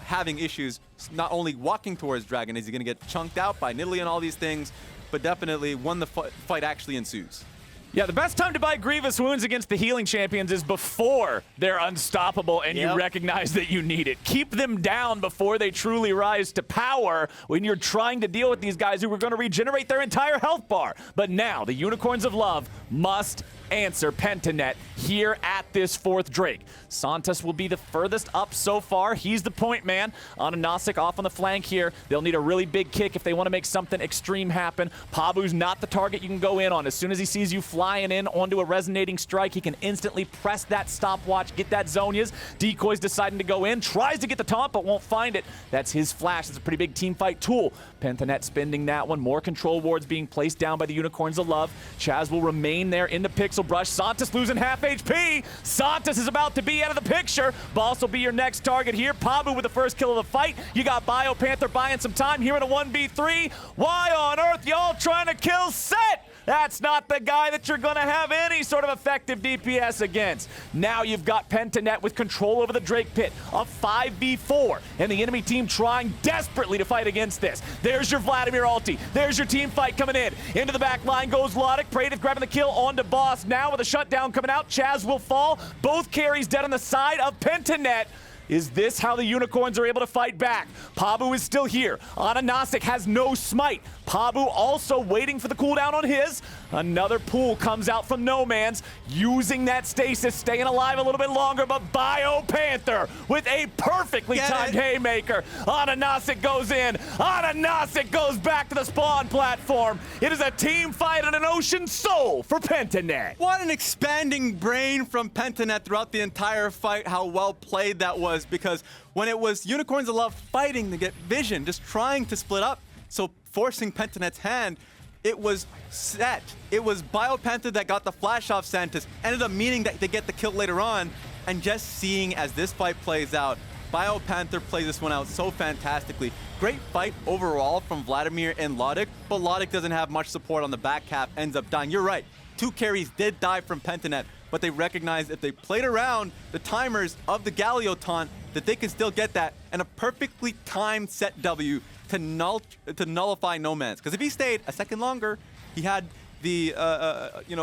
[SPEAKER 2] having issues. Not only walking towards dragon, is he going to get chunked out by Nidalee and all these things, but definitely when the fight actually ensues.
[SPEAKER 1] Yeah, the best time to buy Grievous Wounds against the healing champions is before they're unstoppable and you recognize that you need it. Keep them down before they truly rise to power when you're trying to deal with these guys who are going to regenerate their entire health bar. But now, the Unicorns of Love must answer Pentanet here at this 4th Drake. Santos will be the furthest up so far. He's the point man. AHaHaCiK off on the flank here. They'll need a really big kick if they want to make something extreme happen. Pabu's not the target you can go in on. As soon as he sees you flying in onto a resonating strike, he can instantly press that stopwatch, get that Zhonyas. Decoy's deciding to go in, tries to get the taunt, but won't find it. That's his flash. It's a pretty big team fight tool. Pentanet spending that one. More control wards being placed down by the Unicorns of Love. Chazz will remain there in the pixel brush. Santos losing half HP. Santos is about to be out of the picture. Boss will be your next target here. Pabu with the first kill of the fight. You got BioPanther buying some time here in a 1v3. Why on earth y'all trying to kill Sett? That's not the guy that you're going to have any sort of effective DPS against. Now you've got Pentanet with control over the Drake Pit. A 5v4. And the enemy team trying desperately to fight against this. There's your Vladimir ulti. There's your team fight coming in. Into the back line goes Lodik. Praedyth grabbing the kill onto Boss. Now with a shutdown coming out, Chazz will fall. Both carries dead on the side of Pentanet. Is this how the Unicorns are able to fight back? Pabu is still here. AHaHaCiK has no smite. Pabu also waiting for the cooldown on his. Another pull comes out from Nomanz, using that stasis, staying alive a little bit longer, but BioPanther with a perfectly timed haymaker. AHaHaCiK goes in. AHaHaCiK goes back to the spawn platform. It is a team fight on an ocean soul for Pentanet.
[SPEAKER 2] What an expanding brain from Pentanet throughout the entire fight, how well played that was, because when it was Unicorns of Love fighting to get vision, just trying to split up, so forcing Pentanet's hand, it was Sett. It was BioPanther that got the flash off Santos, ended up meaning that they get the kill later on, and just seeing as this fight plays out, BioPanther plays this one out so fantastically. Great fight overall from Vladimir and Lodik, but Lodik doesn't have much support on the back half, ends up dying. You're right, 2 carries did die from Pentanet, but they recognized if they played around the timers of the Galio taunt, that they can still get that, and a perfectly timed Sett W to nullify Nomanz. Because if he stayed a second longer, he had the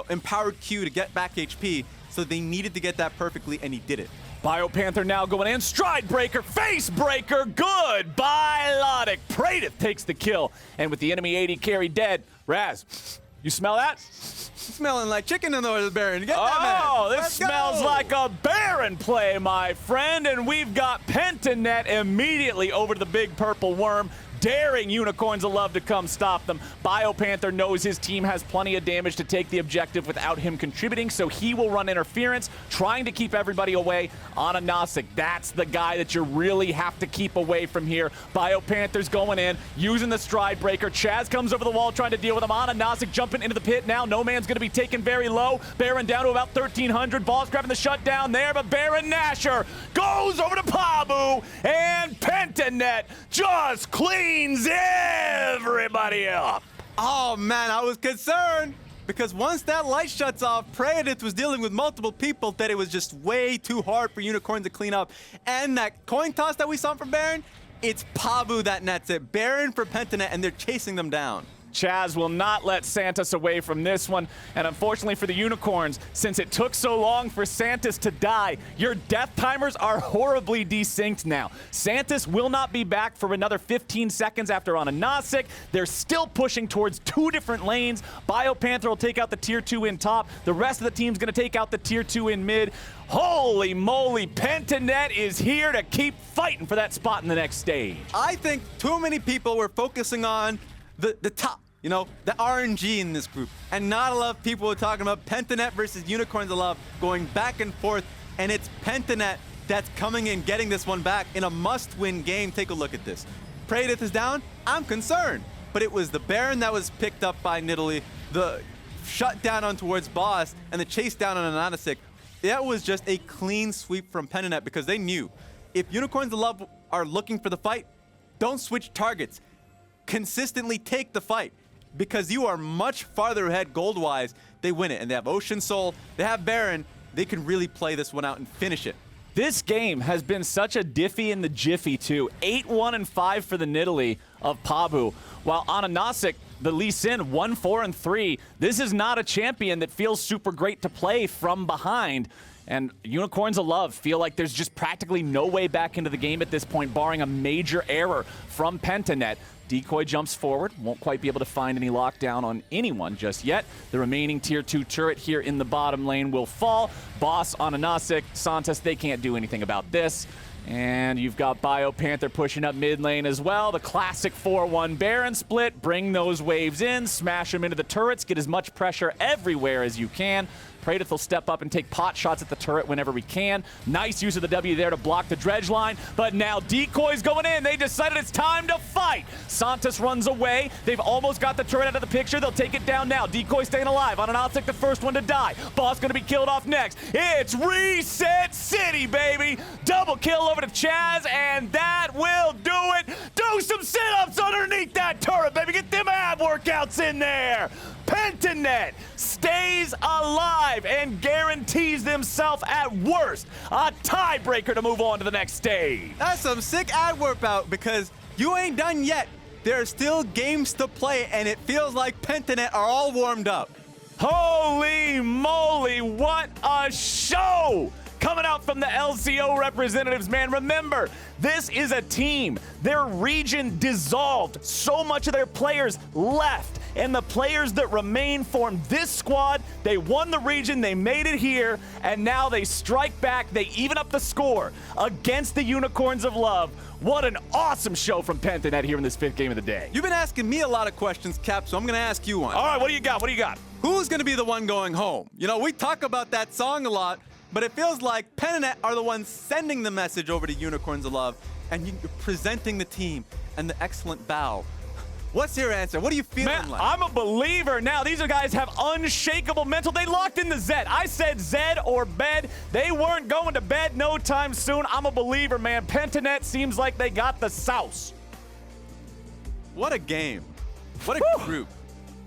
[SPEAKER 2] empowered Q to get back HP, so they needed to get that perfectly, and he did it.
[SPEAKER 1] BioPanther now going in. Stride breaker, face breaker, good by Lodik. Praedyth takes the kill, and with the enemy AD carry dead, Raz, you smell that?
[SPEAKER 2] Smelling like chicken in the Baron. Get that man.
[SPEAKER 1] Oh, this
[SPEAKER 2] Let's
[SPEAKER 1] smells
[SPEAKER 2] go.
[SPEAKER 1] like a Baron play, my friend. And we've got Pentanet immediately over to the big purple worm, daring Unicorns of Love to come stop them. BioPanther knows his team has plenty of damage to take the objective without him contributing, so he will run interference, trying to keep everybody away. AHaHaCiK, that's the guy that you really have to keep away from here. BioPanther's going in, using the stride breaker. Chazz comes over the wall trying to deal with him. AHaHaCiK jumping into the pit now. Nomanz going to be taken very low. Baron down to about 1,300. Boss grabbing the shutdown there, but Baron Nashor goes over to Pabu, and Pentanet just cleans everybody up.
[SPEAKER 2] Oh man, I was concerned because once that light shuts off, Praedyth was dealing with multiple people that it was just way too hard for Unicorn to clean up. And that coin toss that we saw from Baron, it's Pabu that nets it. Baron for Pentanet, and they're chasing them down.
[SPEAKER 1] Chazz will not let Santos away from this one, and unfortunately for the Unicorns, since it took so long for Santos to die, your death timers are horribly desynced now. Santos will not be back for another 15 seconds after AHaHaCiK. They're still pushing towards 2 different lanes. BioPanther will take out the tier 2 in top. The rest of the team's going to take out the tier 2 in mid. Holy moly, Pentanet is here to keep fighting for that spot in the next stage.
[SPEAKER 2] I think too many people were focusing on the top. The RNG in this group. And not a lot of people were talking about Pentanet versus Unicorns of Love going back and forth. And it's Pentanet that's coming in, getting this one back in a must-win game. Take a look at this. Praedyth is down. I'm concerned. But it was the Baron that was picked up by Nidalee. The shut down on towards Boss and the chase down on AHaHaCiK, that was just a clean sweep from PentaNet because they knew if Unicorns of Love are looking for the fight, don't switch targets. Consistently take the fight because you are much farther ahead gold-wise. They win it, and they have Ocean Soul, they have Baron. They can really play this one out and finish it.
[SPEAKER 1] This game has been such a diffy in the jiffy, too. 8-1-5 for the Nidalee of Pabu, while AHaHaCiK, the Lee Sin, 1-4-3. This is not a champion that feels super great to play from behind. And Unicorns of Love feel like there's just practically no way back into the game at this point, barring a major error from PentaNet. Decoy jumps forward, won't quite be able to find any lockdown on anyone just yet. The remaining Tier 2 turret here in the bottom lane will fall. Boss on AHaHaCiK, Santos, they can't do anything about this. And you've got BioPanther pushing up mid lane as well. The classic 4-1 Baron split. Bring those waves in, smash them into the turrets, get as much pressure everywhere as you can. Praedyth will step up and take pot shots at the turret whenever we can. Nice use of the W there to block the dredge line, but now Decoy's going in. They decided it's time to fight. Santos runs away. They've almost got the turret out of the picture. They'll take it down now. Decoy staying alive. AHaHaCiK the first one to die. Boss gonna be killed off next. It's Reset City, baby. Double kill over to Chazz, and that will do it. Do some sit-ups underneath that turret, baby. Get them ab workouts in there. PentaNet stays alive and guarantees themselves at worst a tiebreaker to move on to the next stage.
[SPEAKER 2] That's some sick ad workout because you ain't done yet. There are still games to play, and it feels like PentaNet are all warmed up.
[SPEAKER 1] Holy moly, what a show! Coming out from the LCO representatives, man. Remember, this is a team. Their region dissolved. So much of their players left. And the players that remain formed this squad. They won the region, they made it here, and now they strike back. They even up the score against the Unicorns of Love. What an awesome show from PentaNet here in this 5th game of the day.
[SPEAKER 2] You've been asking me a lot of questions, Cap, so I'm going to ask you one.
[SPEAKER 1] All right, what do you got? What do you got?
[SPEAKER 2] Who's going to be the one going home? You know, we talk about that song a lot, but it feels like PentaNet are the ones sending the message over to Unicorns of Love and you're presenting the team and the excellent bow. What's your answer? What are you feeling like?
[SPEAKER 1] I'm a believer now. These guys have unshakable mental. They locked in the Zed. I said Zed or bed. They weren't going to bed no time soon. I'm a believer, man. PentaNet seems like they got the sauce.
[SPEAKER 2] What a game. What a group.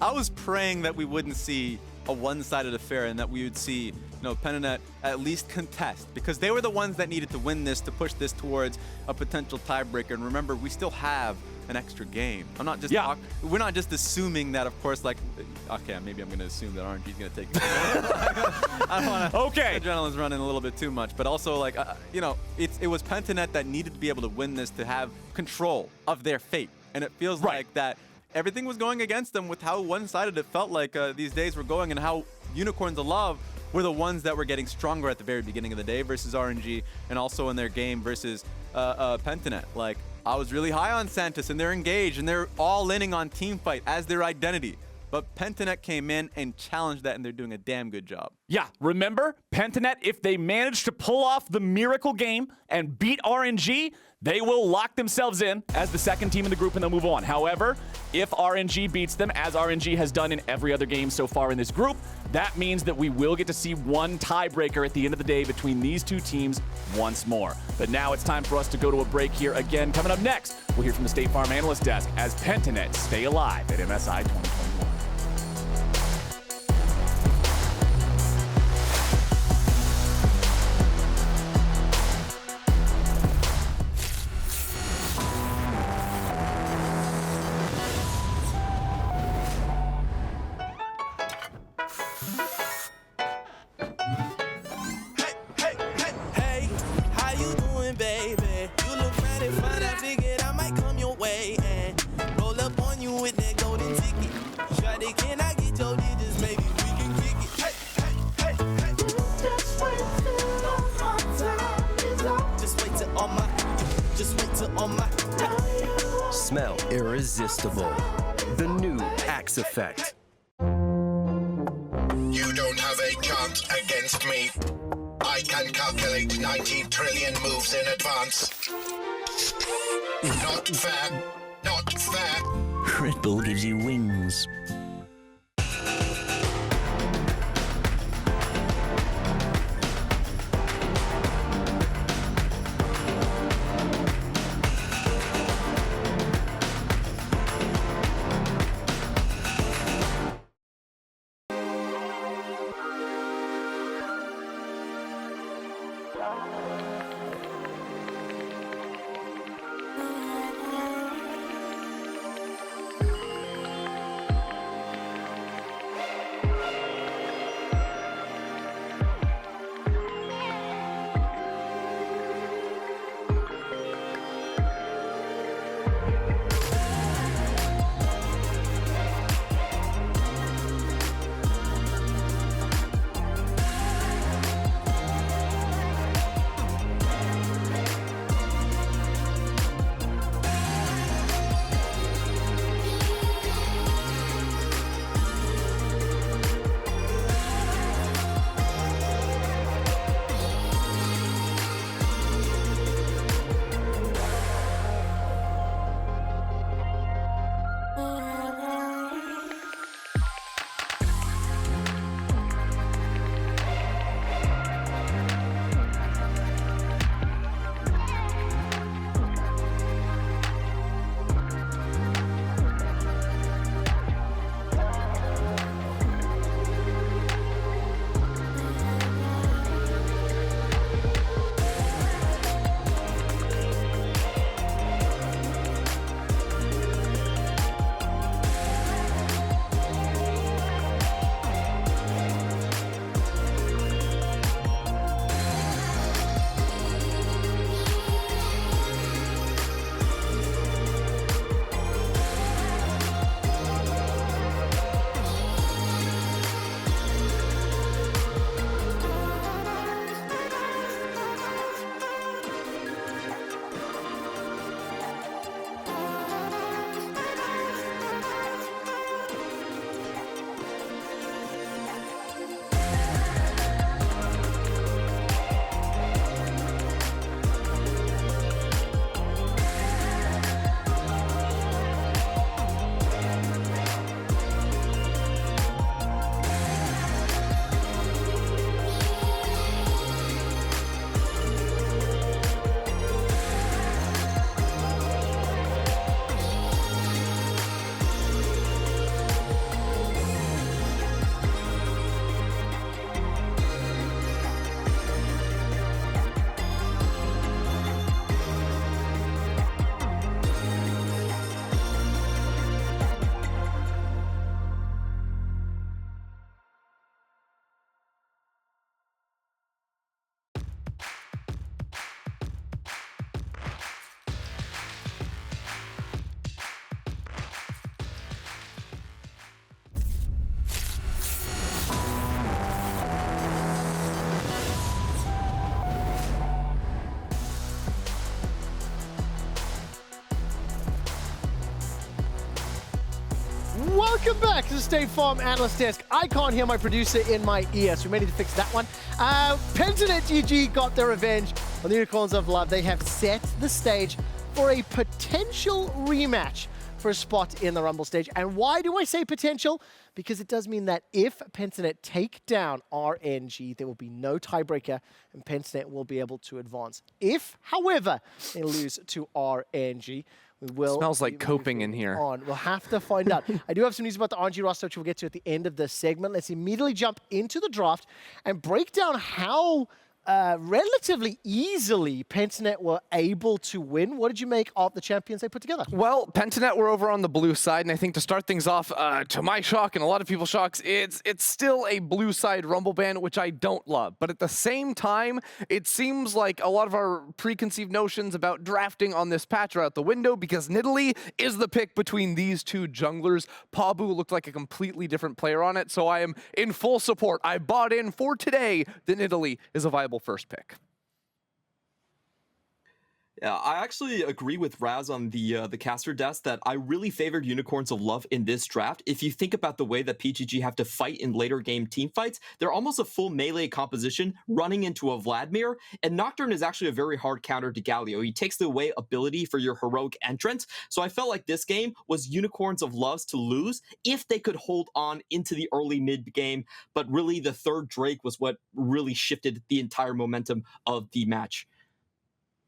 [SPEAKER 2] I was praying that we wouldn't see a one-sided affair and that we would see, PentaNet at least contest because they were the ones that needed to win this to push this towards a potential tiebreaker. And remember, we still have an extra game. I'm not just we're not just assuming that, of course, like, okay, maybe I'm going to assume that RNG is going to take the I don't want to.
[SPEAKER 1] Okay.
[SPEAKER 2] Adrenaline's running a little bit too much, but also, like, it was PentaNet that needed to be able to win this to have control of their fate. And it feels like that everything was going against them with how one-sided it felt like these days were going and how Unicorns of Love were the ones that were getting stronger at the very beginning of the day versus RNG and also in their game versus PentaNet. Like, I was really high on Santos and they're engaged and they're all inning on teamfight as their identity. But PentaNet came in and challenged that, and they're doing a damn good job.
[SPEAKER 1] Yeah, remember, PentaNet, if they manage to pull off the miracle game and beat RNG, they will lock themselves in as the second team in the group and they'll move on. However, if RNG beats them, as RNG has done in every other game so far in this group, that means that we will get to see one tiebreaker at the end of the day between these two teams once more. But now it's time for us to go to a break here again. Coming up next, we'll hear from the State Farm Analyst Desk as PentaNet stay alive at MSI 2021.
[SPEAKER 3] Smell irresistible. The new Axe effect.
[SPEAKER 4] You don't have a chance against me. I can calculate 90 trillion moves in advance. Not fair. Not fair.
[SPEAKER 3] Red Bull gives you wings.
[SPEAKER 5] Welcome back to the State Farm Analyst Desk. I can't hear my producer in my ear, so we may need to fix that one. Pentanet GG got their revenge on the Unicorns of Love. They have set the stage for a potential rematch for a spot in the Rumble stage. And why do I say potential? Because it does mean that if Pentanet take down RNG, there will be no tiebreaker and Pentanet will be able to advance. If, however, they lose to RNG, we will.
[SPEAKER 6] Smells like coping in here.
[SPEAKER 5] We'll have to find out. I do have some news about the RNG roster, which we'll get to at the end of the segment. Let's immediately jump into the draft and break down how relatively easily Pentanet were able to win. What did you make of the champions they put together?
[SPEAKER 6] Well, Pentanet were over on the blue side, and I think to start things off, to my shock and a lot of people's shocks, it's still a blue side Rumble ban, which I don't love. But at the same time, it seems like a lot of our preconceived notions about drafting on this patch are out the window because Nidalee is the pick between these two junglers. Pabu looked like a completely different player on it, so I am in full support. I bought in for today that Nidalee is a viable first pick.
[SPEAKER 7] Yeah, I actually agree with Raz on the caster desk that I really favored Unicorns of Love in this draft. If you think about the way that PGG have to fight in later game team fights, they're almost a full melee composition running into a Vladimir, and Nocturne is actually a very hard counter to Galio. He takes away ability for your heroic entrance, so I felt like this game was Unicorns of Love's to lose if they could hold on into the early mid game, but really the third Drake was what really shifted the entire momentum of the match.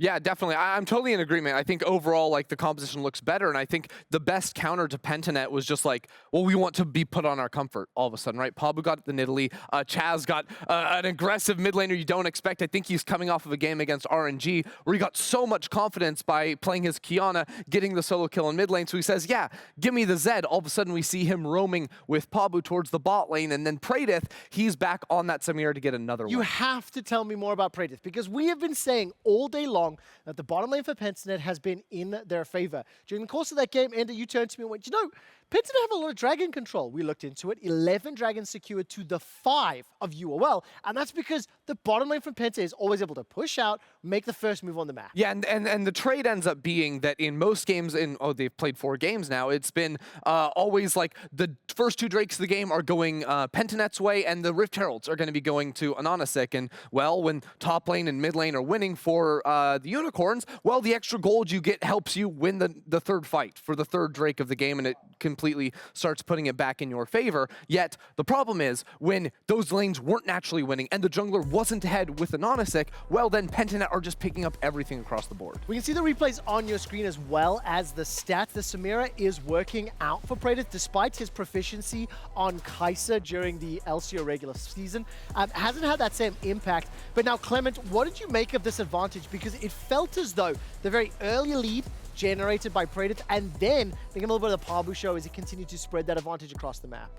[SPEAKER 6] Yeah, definitely. I'm totally in agreement. I think overall, like, the composition looks better, and I think the best counter to Pentanet was just like, well, we want to be put on our comfort all of a sudden, right? Pabu got the Nidalee. Chazz got an aggressive mid laner you don't expect. I think he's coming off of a game against RNG where he got so much confidence by playing his Kiana, getting the solo kill in mid lane. So he says, yeah, give me the Zed. All of a sudden, we see him roaming with Pabu towards the bot lane, and then Praedyth, he's back on that Samira to get another one.
[SPEAKER 5] You have to tell me more about Praedyth, because we have been saying all day long that the bottom lane for Pentanet has been in their favor. During the course of that game, Ender, you turned to me and went, you know, Pentanet have a lot of dragon control. We looked into it. 11 dragons secured to the 5 of UOL, and that's because the bottom lane from Penta is always able to push out, make the first move on the map.
[SPEAKER 6] Yeah, and the trade ends up being that in most games, they've played 4 games now, it's been always like the first 2 Drakes of the game are going Pentanet's way, and the Rift Heralds are going to be going to AHaHaCiK. And, well, when top lane and mid lane are winning for the Unicorns, well, the extra gold you get helps you win the third fight for the third Drake of the game, and it completely starts putting it back in your favor. Yet, the problem is, when those lanes weren't naturally winning and the jungler wasn't ahead with AHaHaCiK, well, then Pentanet are just picking up everything across the board.
[SPEAKER 5] We can see the replays on your screen as well as the stats. The Samira is working out for Praedyth despite his proficiency on Kai'Sa during the LCO regular season. Hasn't had that same impact. But now, Clement, what did you make of this advantage? Because it felt as though the very early lead generated by Praedyth and then became a little bit of the Pabu show as he continued to spread that advantage across the map.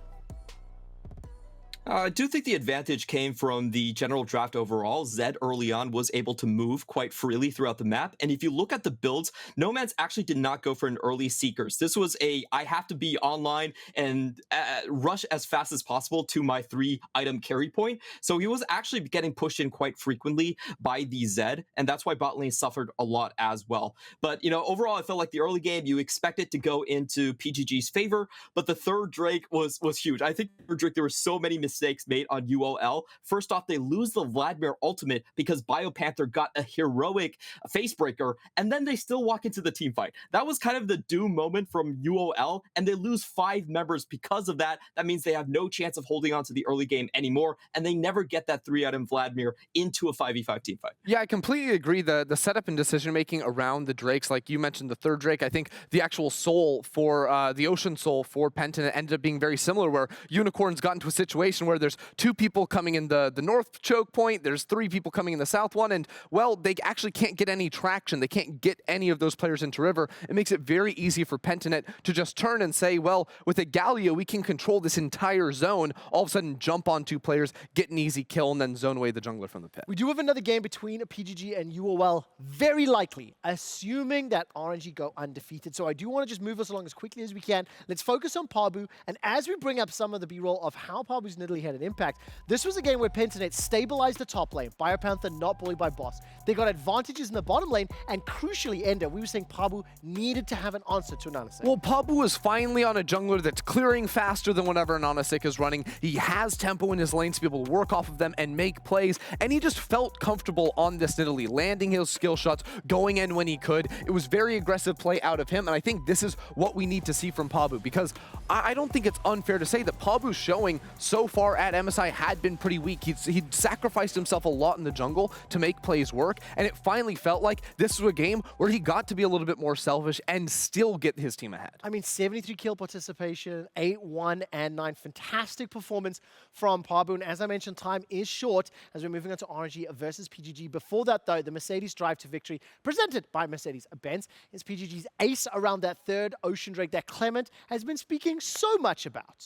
[SPEAKER 7] I do think the advantage came from the general draft overall. Zed early on was able to move quite freely throughout the map. And if you look at the builds, Nomanz actually did not go for an early Seekers. This was I have to be online and rush as fast as possible to my 3-item carry point. So he was actually getting pushed in quite frequently by the Zed. And that's why bot lane suffered a lot as well. But, you know, overall, I felt like the early game, you expect it to go into PGG's favor. But the third Drake was huge. I think the third Drake, there were so many mistakes made on UOL. First off, they lose the Vladimir ultimate because BioPanther got a heroic facebreaker, and then they still walk into the team fight. That was kind of the doom moment from UOL, and they lose 5 members because of that. That means they have no chance of holding on to the early game anymore, and they never get that 3-item Vladimir into a 5v5 team fight.
[SPEAKER 6] Yeah, I completely agree. The setup and decision-making around the Drakes, like you mentioned the third Drake, I think the actual soul for the Ocean Soul for Pentanet ended up being very similar, where Unicorns got into a situation where there's 2 people coming in the north choke point, there's 3 people coming in the south one, and, well, they actually can't get any traction. They can't get any of those players into River. It makes it very easy for Pentanet to just turn and say, well, with a Galio, we can control this entire zone, all of a sudden jump on 2 players, get an easy kill, and then zone away the jungler from the pit.
[SPEAKER 5] We do have another game between PGG and UOL, very likely, assuming that RNG go undefeated. So I do want to just move us along as quickly as we can. Let's focus on Pabu, and as we bring up some of the B-roll of how Pabu's Nidalee Nidalee had an impact. This was a game where Pentanet stabilized the top lane. BioPanther not bullied by boss. They got advantages in the bottom lane, and crucially, Ender, we were saying Pabu needed to have an answer to AHaHaCiK.
[SPEAKER 6] Well, Pabu is finally on a jungler that's clearing faster than whenever AHaHaCiK is running. He has tempo in his lanes to be able to work off of them and make plays, and he just felt comfortable on this Nidalee, landing his skill shots, going in when he could. It was very aggressive play out of him, and I think this is what we need to see from Pabu, because I don't think it's unfair to say that Pabu's showing so far at MSI had been pretty weak. He'd sacrificed himself a lot in the jungle to make plays work, and it finally felt like this was a game where he got to be a little bit more selfish and still get his team ahead.
[SPEAKER 5] I mean, 73 kill participation, 8, 1, and 9. Fantastic performance from Pabu. And as I mentioned, time is short as we're moving on to RNG versus PGG. Before that, though, the Mercedes drive to victory, presented by Mercedes-Benz, is PGG's ace around that third Ocean Drake that Clement has been speaking so much about.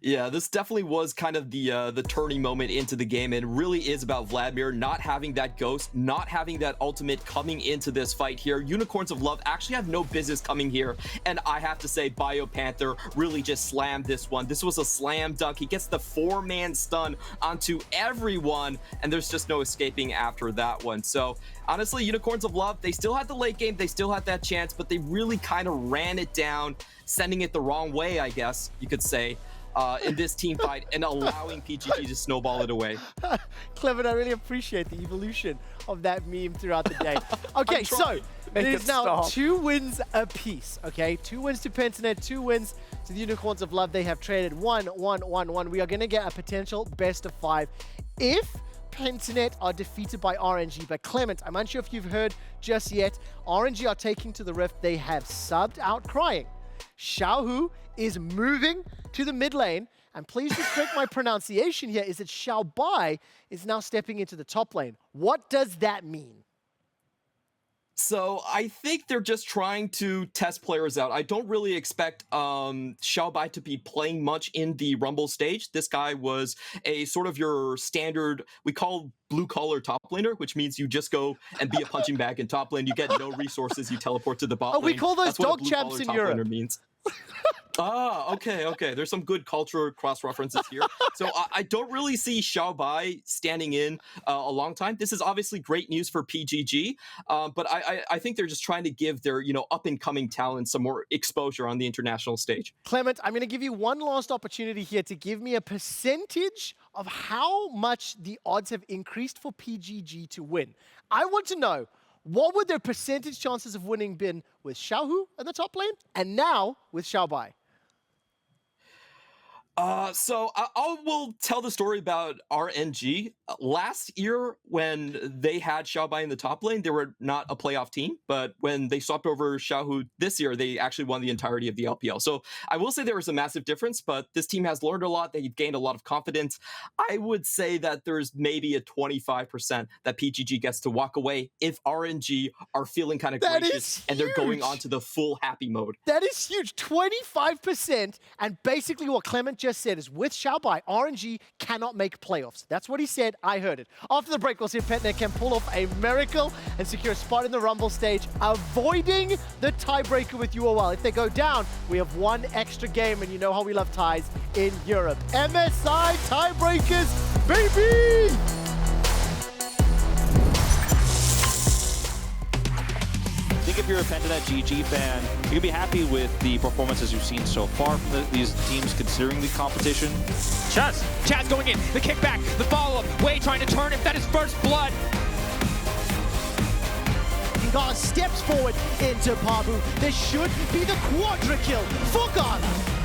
[SPEAKER 7] Yeah, this definitely was kind of the turning moment into the game. It really is about Vladimir not having that ghost, not having that ultimate coming into this fight here. Unicorns of Love actually have no business coming here, and I have to say BioPanther really just slammed this one. This was a slam dunk. He gets the 4-man stun onto everyone, and there's just no escaping after that one. So honestly, Unicorns of Love, they still had the late game, they still had that chance, but they really kind of ran it down, sending it the wrong way, I guess you could say, in this team fight, and allowing PGG to snowball it away.
[SPEAKER 5] Clement, I really appreciate the evolution of that meme throughout the day. Okay, so it is now 2 wins apiece, okay? 2 wins to Pentanet, 2 wins to the Unicorns of Love. They have traded 1, 1, 1, 1. We are going to get a potential best of 5 if Pentanet are defeated by RNG. But Clement, I'm unsure if you've heard just yet, RNG are taking to the Rift. They have subbed out Crying. Xiaohu is moving to the mid lane, and please respect my pronunciation here, is that Xiao Bai is now stepping into the top lane. What does that mean?
[SPEAKER 7] So I think they're just trying to test players out. I don't really expect Xiao Bai to be playing much in the Rumble stage. This guy was a sort of your standard, we call blue-collar top laner, which means you just go and be a punching bag in top lane. You get no resources, you teleport to the bot lane.
[SPEAKER 5] Oh, we call those
[SPEAKER 7] That's what
[SPEAKER 5] dog champs in Europe.
[SPEAKER 7] Means. Ah, okay. There's some good cultural cross-references here. So I don't really see Xiao Bai standing in a long time. This is obviously great news for PGG, but I think they're just trying to give their up-and-coming talent some more exposure on the international stage.
[SPEAKER 5] Clement, I'm going to give you one last opportunity here to give me a percentage of how much the odds have increased for PGG to win. I want to know, what would their percentage chances of winning been with Xiaohu in the top lane, and now with Xiao Bai?
[SPEAKER 7] So I will tell the story about RNG. Last year, when they had Xiao Bai in the top lane, they were not a playoff team. But when they swapped over Xiaohu this year, they actually won the entirety of the LPL. So I will say there was a massive difference, but this team has learned a lot. They've gained a lot of confidence. I would say that there's maybe a 25% that PGG gets to walk away if RNG are feeling kind of gracious and they're going on to the full happy mode.
[SPEAKER 5] That is huge. 25%. And basically what Clement just said is with Xiao Bai, RNG cannot make playoffs. That's what he said. I heard it. After the break, we'll see if Pentanet can pull off a miracle and secure a spot in the Rumble stage, avoiding the tiebreaker with UOL. If they go down, we have one extra game, and you know how we love ties in Europe. MSI tiebreakers, baby!
[SPEAKER 8] I think if you're a Pentanet GG fan, you can be happy with the performances you've seen so far from these teams considering the competition.
[SPEAKER 9] Chazz going in, the kickback, the follow-up, Wei trying to turn it, that is first blood.
[SPEAKER 5] Gar steps forward into Pabu. This should be the quadra kill for Ghana.